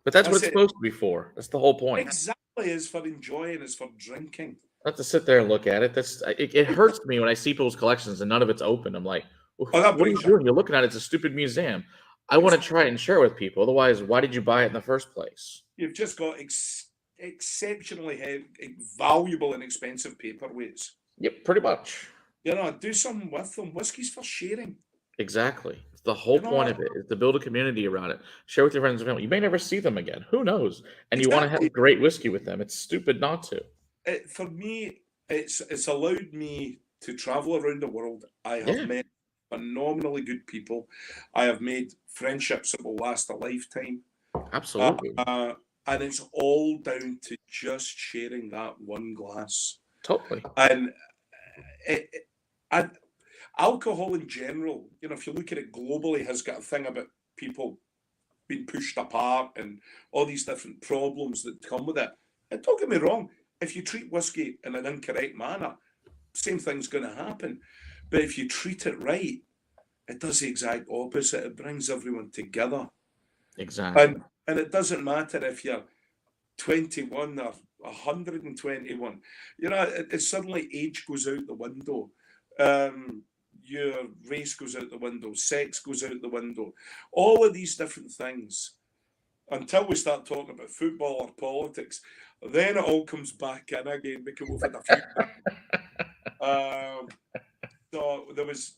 [SPEAKER 1] But that's what it's supposed to be for. That's the whole point.
[SPEAKER 2] Exactly, it's for enjoying, it's for drinking.
[SPEAKER 1] Not to sit there and look at it. It hurts me when I see people's collections and none of it's open. I'm like, what are you doing? You're looking at it. It's a stupid museum. I want to try it and share it with people. Otherwise, why did you buy it in the first place?
[SPEAKER 2] You've just got exceptionally valuable and expensive paperweights.
[SPEAKER 1] Yep, pretty much.
[SPEAKER 2] You know, do something with them. Whiskey's for sharing.
[SPEAKER 1] Exactly. It's the whole point of it is to build a community around it. Share with your friends and family. You may never see them again. Who knows? And you want to have great whiskey with them. It's stupid not to.
[SPEAKER 2] For me, it's allowed me to travel around the world. I have met phenomenally good people. I have made friendships that will last a lifetime.
[SPEAKER 1] Absolutely.
[SPEAKER 2] And it's all down to just sharing that one glass.
[SPEAKER 1] Totally.
[SPEAKER 2] And alcohol in general, you know, if you look at it globally, has got a thing about people being pushed apart and all these different problems that come with it. And don't get me wrong, if you treat whiskey in an incorrect manner, same thing's going to happen. But if you treat it right, it does the exact opposite. It brings everyone together.
[SPEAKER 1] Exactly.
[SPEAKER 2] And it doesn't matter if you're 21 or 121. You know, it suddenly age goes out the window. Your race goes out the window. Sex goes out the window. All of these different things. Until we start talking about football or politics, then it all comes back in again because we've had a few. So there was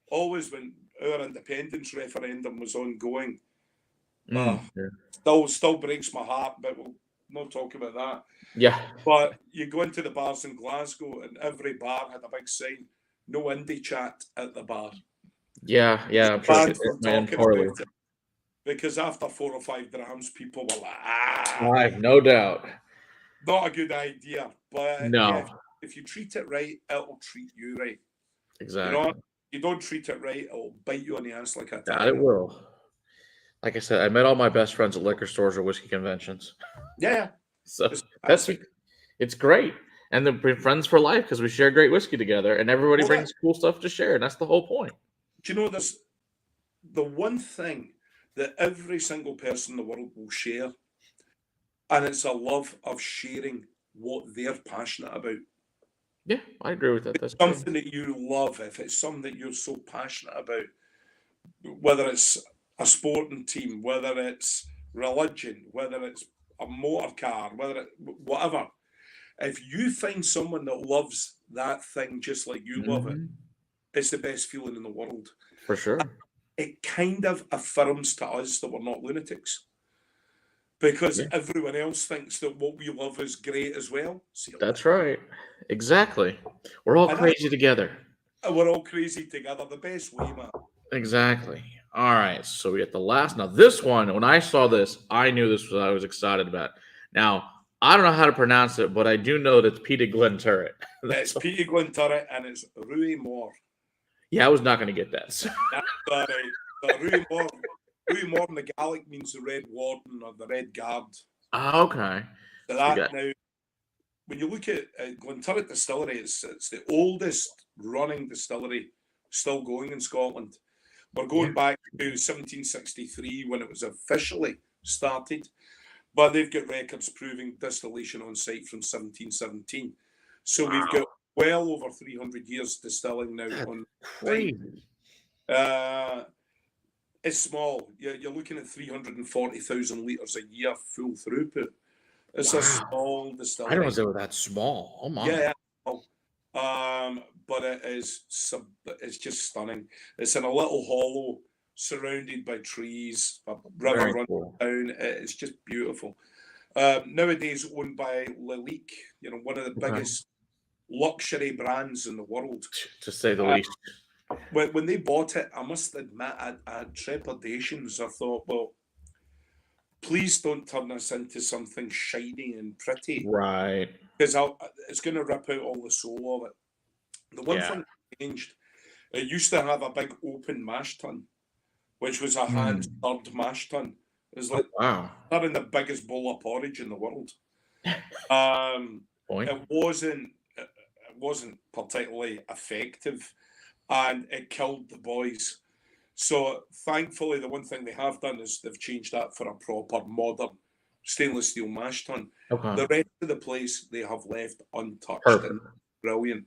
[SPEAKER 2] always, when our independence referendum was ongoing, still breaks my heart, but we'll not talk about that.
[SPEAKER 1] Yeah.
[SPEAKER 2] But you go into the bars in Glasgow and every bar had a big sign, no indie chat at the bar.
[SPEAKER 1] Yeah. I'm sure talking about it.
[SPEAKER 2] Because after 4 or 5 drams, people were like,
[SPEAKER 1] no doubt.
[SPEAKER 2] Not a good idea. But
[SPEAKER 1] no.
[SPEAKER 2] If you treat it right, it'll treat you right.
[SPEAKER 1] Exactly.
[SPEAKER 2] You know, you don't treat it right, it'll bite you on the ass like a tiger.
[SPEAKER 1] Yeah, it will. Like I said, I met all my best friends at liquor stores or whiskey conventions.
[SPEAKER 2] Yeah.
[SPEAKER 1] So it's great. And they're friends for life because we share great whiskey together and everybody brings cool stuff to share. And that's the whole point.
[SPEAKER 2] Do you know, there's the one thing that every single person in the world will share, and it's a love of sharing what they're passionate about.
[SPEAKER 1] Yeah, I agree with that. That's
[SPEAKER 2] Something that you love, if it's something that you're so passionate about, whether it's a sporting team, whether it's religion, whether it's a motor car, whatever. If you find someone that loves that thing just like you love it, it's the best feeling in the world.
[SPEAKER 1] For sure.
[SPEAKER 2] It kind of affirms to us that we're not lunatics, because everyone else thinks that what we love is great as well.
[SPEAKER 1] That's right. Exactly. We're all crazy together.
[SPEAKER 2] We're all crazy together. The best way, man.
[SPEAKER 1] Exactly. All right. So we get the last. Now, this one, when I saw this, I knew this was what I was excited about. Now, I don't know how to pronounce it, but I do know that it's Peter Glen Turret.
[SPEAKER 2] It's Peter Glen Turret, and it's Ruadhmaor.
[SPEAKER 1] Yeah, I was not going to get that. So.
[SPEAKER 2] That's Ruadhmaor. Ruadhmaor in the Gaelic means the Red Warden or the Red Guard.
[SPEAKER 1] Oh, okay.
[SPEAKER 2] So that now, when you look at Glen Turret Distillery, it's the oldest running distillery still going in Scotland. We're going back to 1763 when it was officially started, but they've got records proving distillation on site from 1717. So we've got well over 300 years distilling now. That's on crazy. It's small. You're looking at 340,000 litres a year full throughput. It's a small distillery.
[SPEAKER 1] I don't know if that small. Oh my.
[SPEAKER 2] Yeah. But it's just stunning. It's in a little hollow surrounded by trees, a river running down. It's just beautiful. Nowadays owned by Lalique, one of the biggest luxury brands in the world.
[SPEAKER 1] To say the least.
[SPEAKER 2] When they bought it, I must admit, I had trepidations. I thought, well, please don't turn this into something shiny and pretty.
[SPEAKER 1] Right.
[SPEAKER 2] Because it's going to rip out all the soul of it. The one thing that changed, it used to have a big open mash tun, which was a hand-stirred mash tun. It was like having the biggest bowl of porridge in the world. It wasn't particularly effective, and it killed the boys. So thankfully, the one thing they have done is they've changed that for a proper modern stainless steel mash tun. The rest of the place they have left untouched. And brilliant.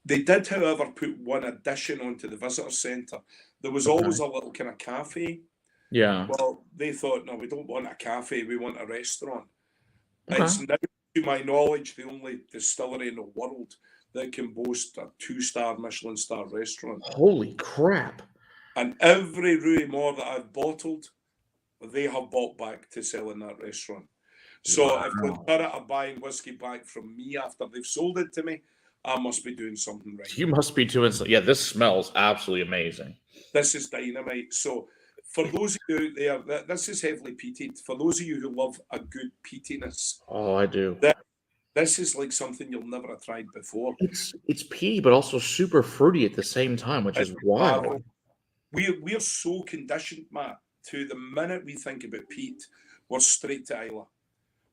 [SPEAKER 2] They did, however, put one addition onto the visitor centre. There was always a little kind of cafe. Yeah. Well, they thought, no, we don't want a cafe. We want a restaurant. It's now, to my knowledge, the only distillery in the world that can boast a 2-star Michelin star restaurant.
[SPEAKER 1] Holy crap.
[SPEAKER 2] And every Ruadhmaor that I've bottled, they have bought back to sell in that restaurant. So if Glen Turret are buying whiskey back from me after they've sold it to me, I must be doing something right.
[SPEAKER 1] You must be doing something. Yeah, this smells absolutely amazing.
[SPEAKER 2] This is dynamite. So for those of you out there, this is heavily peated. For those of you who love a good peatiness.
[SPEAKER 1] Oh, I do.
[SPEAKER 2] This is like something you'll never have tried before.
[SPEAKER 1] It's peaty, but also super fruity at the same time, which is wild.
[SPEAKER 2] We're so conditioned, Matt, to the minute we think about peat, we're straight to Islay.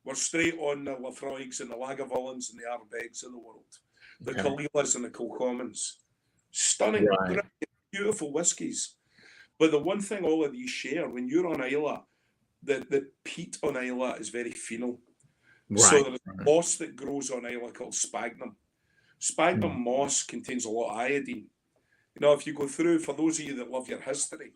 [SPEAKER 2] We're straight on the Lafroigs and the Lagavulins and the Arbegs of the world. The Kalilas and the Kilcommons. Stunning, beautiful whiskies. But the one thing all of these share, when you're on Islay, the peat on Islay is very phenol. So there's moss that grows on Islay called sphagnum. Sphagnum moss contains a lot of iodine. If you go through, for those of you that love your history,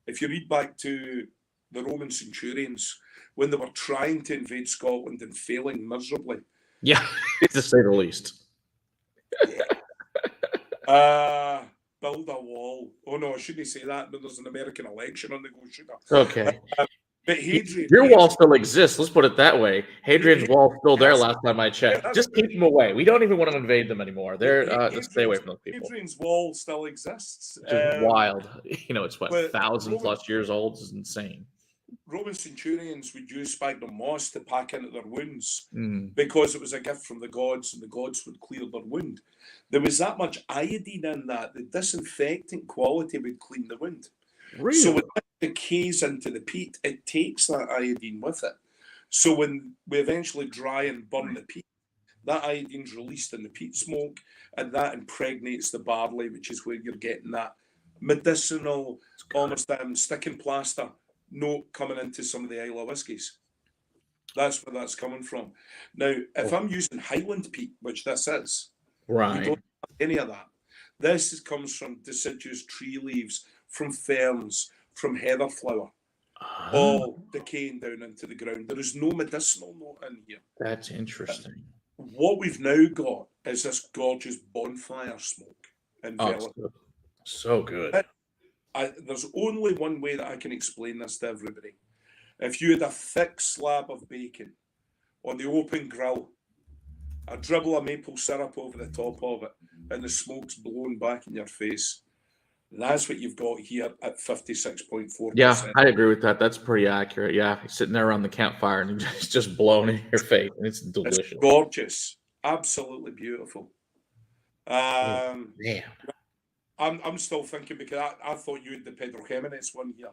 [SPEAKER 2] if you read back to the Roman centurions, when they were trying to invade Scotland and failing miserably.
[SPEAKER 1] Yeah, to say the least.
[SPEAKER 2] Build a wall. Oh, no, I shouldn't say that. But there's an American election on the go, should I?
[SPEAKER 1] Okay.
[SPEAKER 2] But Hadrian...
[SPEAKER 1] Your wall still exists. Let's put it that way. Hadrian's wall's still there last time I checked. Just keep them away. We don't even want to invade them anymore. Just stay away from those people.
[SPEAKER 2] Hadrian's wall still exists.
[SPEAKER 1] Just wild. It's what, 1,000+ years old? It's insane.
[SPEAKER 2] Roman centurions would use sphagnum moss to pack into their wounds because it was a gift from the gods, and the gods would clear their wound. There was that much iodine in that the disinfectant quality would clean the wound. Really? So when it decays into the peat, it takes that iodine with it. So when we eventually dry and burn the peat, that iodine's released in the peat smoke, and that impregnates the barley, which is where you're getting that medicinal, almost sticking plaster note coming into some of the Islay whiskies. That's where that's coming from. Now, if I'm using Highland peat, which this is, we
[SPEAKER 1] Right.
[SPEAKER 2] don't have any of that. Comes from deciduous tree leaves, from ferns, from heather flower, all decaying down into the ground. There is no medicinal note in here.
[SPEAKER 1] That's interesting.
[SPEAKER 2] What we've now got is this gorgeous bonfire smoke enveloped.
[SPEAKER 1] So good.
[SPEAKER 2] There's only one way that I can explain this to everybody. If you had a thick slab of bacon on the open grill, a dribble of maple syrup over the top of it, and the smoke's blown back in your face, that's what you've got here at 56.4%.
[SPEAKER 1] Yeah, I agree with that. That's pretty accurate. Yeah, sitting there around the campfire and it's just blowing in your face, and it's delicious.
[SPEAKER 2] It's gorgeous, absolutely beautiful.
[SPEAKER 1] Man,
[SPEAKER 2] I'm still thinking, because I thought you had the Pedro Jimenez one here,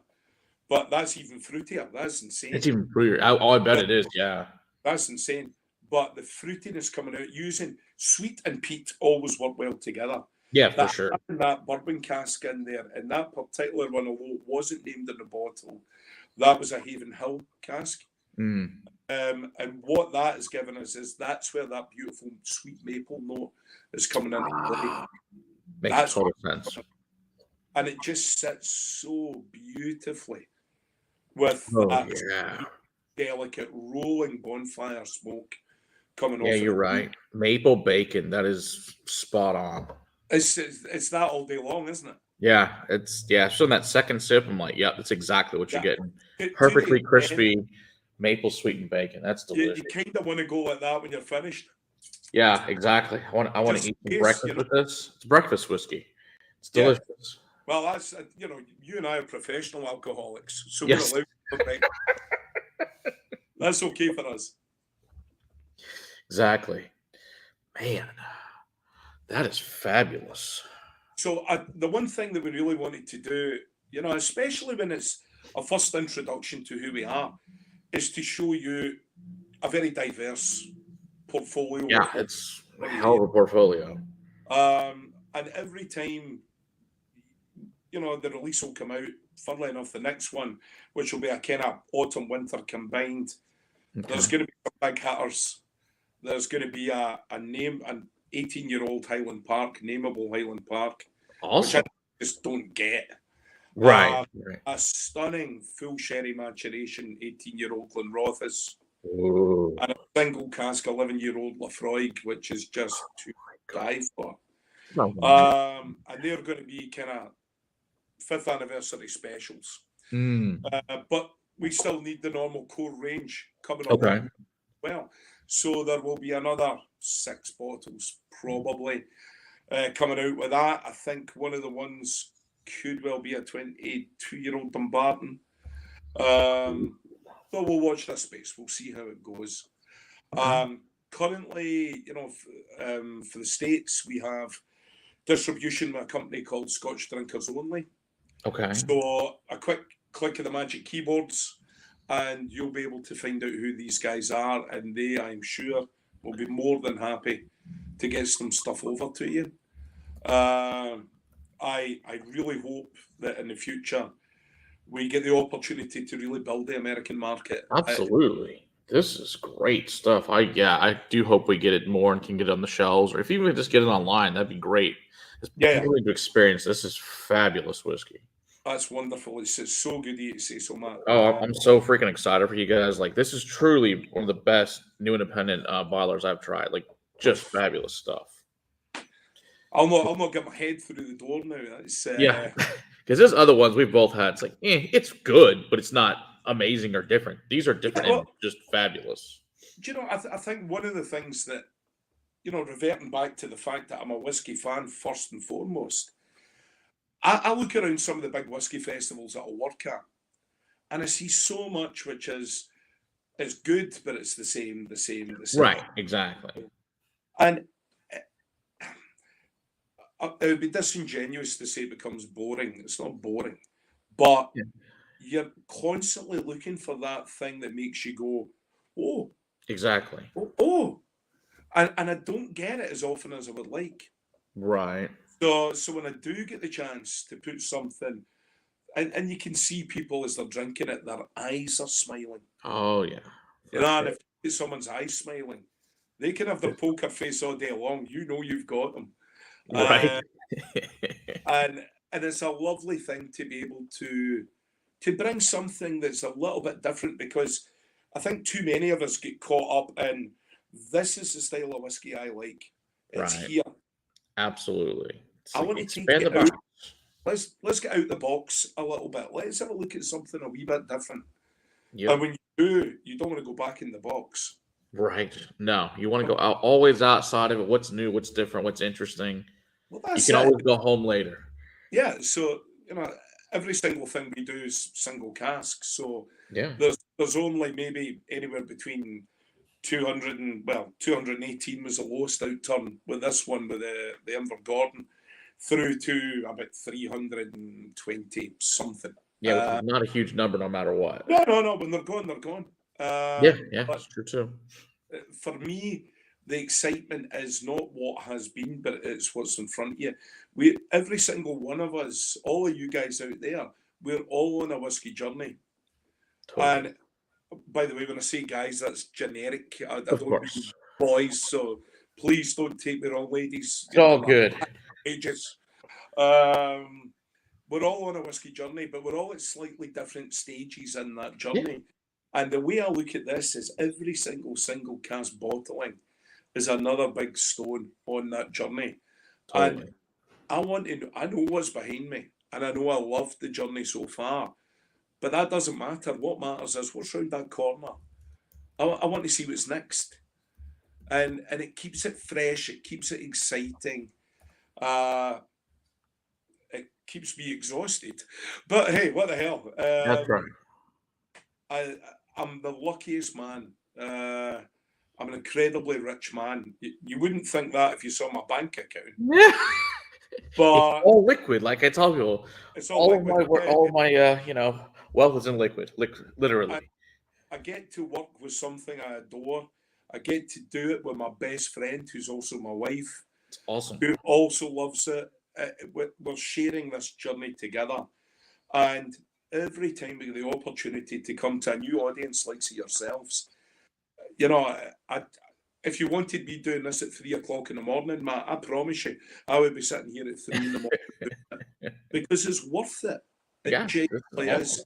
[SPEAKER 2] but that's even fruitier. That's insane.
[SPEAKER 1] it's even fruitier. I bet it is. Yeah,
[SPEAKER 2] That's insane. But the fruitiness coming out, using sweet and peat always work well together.
[SPEAKER 1] yeah, for sure.
[SPEAKER 2] Having that bourbon cask in there, and that particular one, although it wasn't named in the bottle, that was a Haven Hill cask.
[SPEAKER 1] Mm.
[SPEAKER 2] And what that has given us is that's where that beautiful sweet maple note is coming into play.
[SPEAKER 1] Makes total sense.
[SPEAKER 2] And it just sits so beautifully with that delicate rolling bonfire smoke coming off.
[SPEAKER 1] Yeah, you're right. Maple bacon, that is spot on.
[SPEAKER 2] It's that all day long, isn't it?
[SPEAKER 1] Yeah, so in that second sip, I'm like, that's exactly what you're getting.
[SPEAKER 2] It-
[SPEAKER 1] Perfectly
[SPEAKER 2] to the-
[SPEAKER 1] crispy maple sweetened bacon. That's
[SPEAKER 2] You
[SPEAKER 1] delicious.
[SPEAKER 2] kind of want to go like that when you're finished.
[SPEAKER 1] Yeah, exactly. I want to
[SPEAKER 2] Just
[SPEAKER 1] eat
[SPEAKER 2] in
[SPEAKER 1] some
[SPEAKER 2] case,
[SPEAKER 1] breakfast with this. It's breakfast whiskey. It's
[SPEAKER 2] Yeah.
[SPEAKER 1] delicious.
[SPEAKER 2] Well, that's you and I are professional alcoholics, so
[SPEAKER 1] Yes.
[SPEAKER 2] we're allowed. Right? That's okay for us.
[SPEAKER 1] Exactly. Man, that is fabulous.
[SPEAKER 2] So the one thing that we really wanted to do, especially when it's a first introduction to who we are, is to show you a very diverse portfolio.
[SPEAKER 1] Yeah, it's a hell of a portfolio.
[SPEAKER 2] And every time, the release will come out, funnily enough, the next one, which will be a kind of autumn-winter combined, there's going to be some big hitters. There's going to be an 18-year-old Highland Park, nameable Highland Park,
[SPEAKER 1] Awesome.
[SPEAKER 2] which I just don't get.
[SPEAKER 1] Right.
[SPEAKER 2] A stunning full sherry maturation 18-year-old Glen Moray,
[SPEAKER 1] Ooh.
[SPEAKER 2] and a single cask 11-year-old Lafroig, which is just to die for. And they're going to be kind of 5th anniversary specials. But we still need the normal core range coming up as well. So there will be another 6 bottles probably coming out with that. I think one of the ones could well be a 22-year-old Dumbarton. But we'll watch this space. We'll see how it goes. Currently, for the States, we have distribution with a company called Scotch Drinkers Only.
[SPEAKER 1] Okay.
[SPEAKER 2] So a quick click of the magic keyboards, and you'll be able to find out who these guys are, and they, I'm sure, will be more than happy to get some stuff over to you. I really hope that in the future we get the opportunity to really build the American market.
[SPEAKER 1] Absolutely. This is great stuff. I do hope we get it more and can get it on the shelves, or if even just get it online, that'd be great. Really to experience. This is fabulous whiskey.
[SPEAKER 2] That's wonderful. It's so good to say so much.
[SPEAKER 1] Oh, I'm so freaking excited for you guys. Like, this is truly one of the best new independent bottlers I've tried. Like, just fabulous stuff.
[SPEAKER 2] I'll not get my head through the door now. That's,
[SPEAKER 1] yeah, because there's other ones we've both had. It's like, it's good, but it's not amazing or different. These are different and just fabulous.
[SPEAKER 2] Do you know, I think one of the things that, reverting back to the fact that I'm a whiskey fan first and foremost, I look around some of the big whiskey festivals that I work at, and I see so much which is good, but it's the same.
[SPEAKER 1] Right, exactly.
[SPEAKER 2] And it would be disingenuous to say it becomes boring. It's not boring, but you're constantly looking for that thing that makes you go, oh.
[SPEAKER 1] Exactly.
[SPEAKER 2] Oh. And I don't get it as often as I would like.
[SPEAKER 1] Right.
[SPEAKER 2] So when I do get the chance to put something, and you can see people as they're drinking it, their eyes are smiling.
[SPEAKER 1] Oh, yeah.
[SPEAKER 2] You know, and if someone's eyes smiling, they can have their poker face all day long. You know you've got them.
[SPEAKER 1] Right.
[SPEAKER 2] And it's a lovely thing to be able to bring something that's a little bit different, because I think too many of us get caught up in, this is the style of whiskey I like. It's
[SPEAKER 1] Right.
[SPEAKER 2] here.
[SPEAKER 1] Absolutely.
[SPEAKER 2] I want to take
[SPEAKER 1] expand the
[SPEAKER 2] it out.
[SPEAKER 1] box.
[SPEAKER 2] Let's get out the box a little bit. Let's have a look at something a wee bit different.
[SPEAKER 1] Yep.
[SPEAKER 2] And when you do, you don't want to go back in the box.
[SPEAKER 1] Right. No, you want to go out, always outside of it. What's new? What's different? What's interesting?
[SPEAKER 2] Well,
[SPEAKER 1] You
[SPEAKER 2] that's
[SPEAKER 1] can
[SPEAKER 2] it.
[SPEAKER 1] always go home later.
[SPEAKER 2] Yeah. So, you know, every single thing we do is single casks. So
[SPEAKER 1] Yeah.
[SPEAKER 2] there's only maybe anywhere between 200 and 218 was the lowest outturn with this one, with the Invergordon, through to about 320 something.
[SPEAKER 1] Yeah, which is not a huge number no matter what.
[SPEAKER 2] No. When they're gone, they're gone.
[SPEAKER 1] Yeah, that's true too.
[SPEAKER 2] For me, the excitement is not what has been, but it's what's in front of you. Every single one of us, all of you guys out there, we're all on a whiskey journey. Totally. And by the way, when I say guys, that's generic. I don't mean boys, so please don't take me wrong, ladies.
[SPEAKER 1] It's all good.
[SPEAKER 2] Ages. We're all on a whiskey journey, but we're all at slightly different stages in that journey. Yeah. And the way I look at this is every single cask bottling is another big stone on that journey. Totally. And I know what's behind me, and I know I love the journey so far, but that doesn't matter. What matters is what's round that corner. I want to see what's next. And it keeps it fresh, it keeps it exciting. It keeps me exhausted. But hey, what the hell?
[SPEAKER 1] That's right.
[SPEAKER 2] I'm the luckiest man. I'm an incredibly rich man. You wouldn't think that if you saw my bank account.
[SPEAKER 1] Yeah.
[SPEAKER 2] But
[SPEAKER 1] it's all liquid, like I tell people.
[SPEAKER 2] It's all liquid.
[SPEAKER 1] All of my wealth is in liquid, literally.
[SPEAKER 2] I get to work with something I adore. I get to do it with my best friend, who's also my wife.
[SPEAKER 1] It's awesome.
[SPEAKER 2] Who also loves it. We're sharing this journey together. And every time we get the opportunity to come to a new audience like yourselves, you know, if you wanted me doing this at 3 o'clock in the morning, Matt, I promise you, I would be sitting here at 3 in the morning because it's worth it. It genuinely is.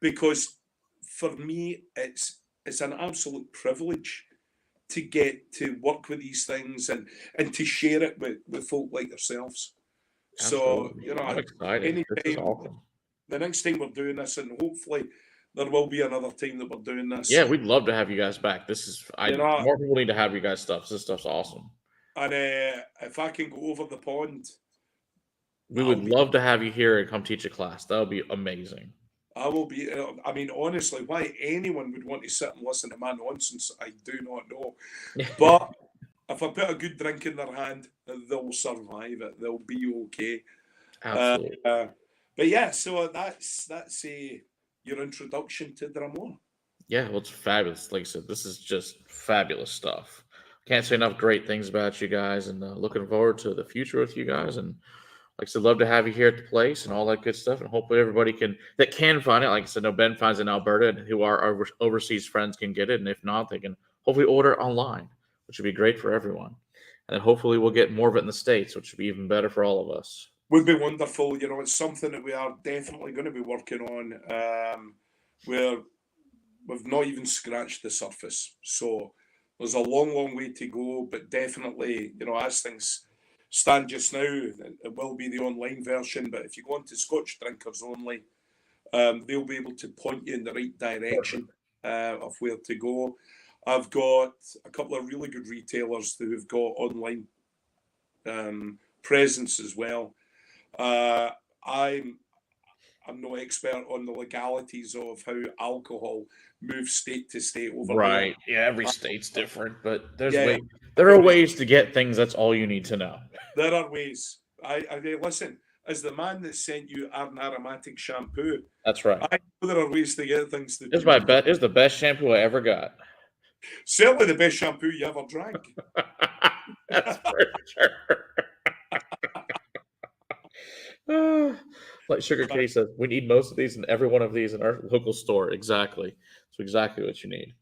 [SPEAKER 2] Because for me, it's an absolute privilege to get to work with these things and to share it with folk like yourselves. Absolutely. So, you know,
[SPEAKER 1] I'm excited. This is awesome.
[SPEAKER 2] The next time we're doing this, and hopefully there will be another time that we're doing this.
[SPEAKER 1] Yeah, we'd love to have you guys back. More people need to have you guys stuff. This stuff's awesome. And
[SPEAKER 2] if I can go over the pond,
[SPEAKER 1] we would love to have you here and come teach a class. That would be amazing.
[SPEAKER 2] I will be. I mean, honestly, why anyone would want to sit and listen to my nonsense, I do not know. But if I put a good drink in their hand, they'll survive it. They'll be okay.
[SPEAKER 1] Absolutely.
[SPEAKER 2] But yeah, so that's your introduction to Dram Mor.
[SPEAKER 1] Yeah, well, it's fabulous. Like I said, this is just fabulous stuff. Can't say enough great things about you guys, and looking forward to the future with you guys. And like I said, love to have you here at the place and all that good stuff. And hopefully everybody that can find it. Like I said, no, Ben finds it in Alberta, and who our overseas friends can get it. And if not, they can hopefully order it online, which would be great for everyone. And then hopefully we'll get more of it in the States, which would be even better for all of us.
[SPEAKER 2] Would be wonderful. You know, it's something that we are definitely going to be working on. Where we've not even scratched the surface. So there's a long, long way to go. But definitely, you know, as things stand just now, it will be the online version. But if you go on to Scotch Drinkers Only, they'll be able to point you in the right direction of where to go. I've got a couple of really good retailers who have got online presence as well. I'm no expert on the legalities of how alcohol moves state to state over
[SPEAKER 1] right. There. Yeah, every state's different, but there are ways to get things. That's all you need to know.
[SPEAKER 2] There are ways. I listen, as the man that sent you an aromatic shampoo.
[SPEAKER 1] That's right.
[SPEAKER 2] I know there are ways to get things to
[SPEAKER 1] do. It's the best shampoo I ever got.
[SPEAKER 2] Certainly the best shampoo you ever drank.
[SPEAKER 1] That's for sure. Like Sugar K says, we need most of these and every one of these in our local store. Exactly. It's exactly what you need.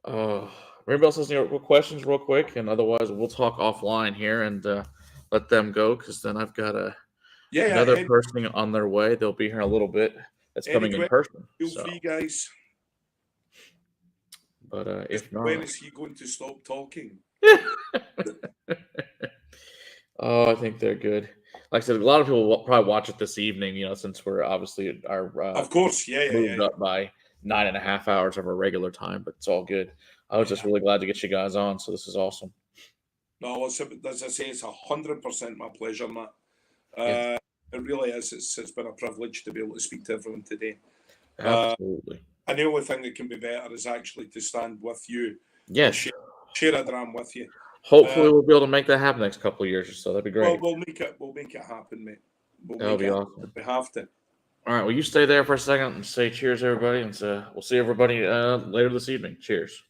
[SPEAKER 1] Anybody else has any questions real quick? And otherwise, we'll talk offline here and let them go because then I've got another person on their way. They'll be here in a little bit. That's coming in person.
[SPEAKER 2] Feel free, guys.
[SPEAKER 1] But if not,
[SPEAKER 2] when is he going to stop talking?
[SPEAKER 1] Oh, I think they're good. Like I said, a lot of people will probably watch it this evening. Since we're obviously
[SPEAKER 2] of course,
[SPEAKER 1] moved up by 9.5 hours of our regular time, but it's all good. I was just really glad to get you guys on, so this is awesome.
[SPEAKER 2] No, as I say, it's 100% my pleasure, Matt. It really is. It's been a privilege to be able to speak to everyone today.
[SPEAKER 1] Absolutely.
[SPEAKER 2] And the only thing that can be better is actually to stand with you.
[SPEAKER 1] Yes.
[SPEAKER 2] Share a dram with you.
[SPEAKER 1] Hopefully, we'll be able to make that happen next couple of years or so. That'd be great.
[SPEAKER 2] Well, we'll make it happen, mate.
[SPEAKER 1] That'll be awesome.
[SPEAKER 2] We have to.
[SPEAKER 1] All right. Well, you stay there for a second and say cheers, everybody, and we'll see everybody later this evening. Cheers.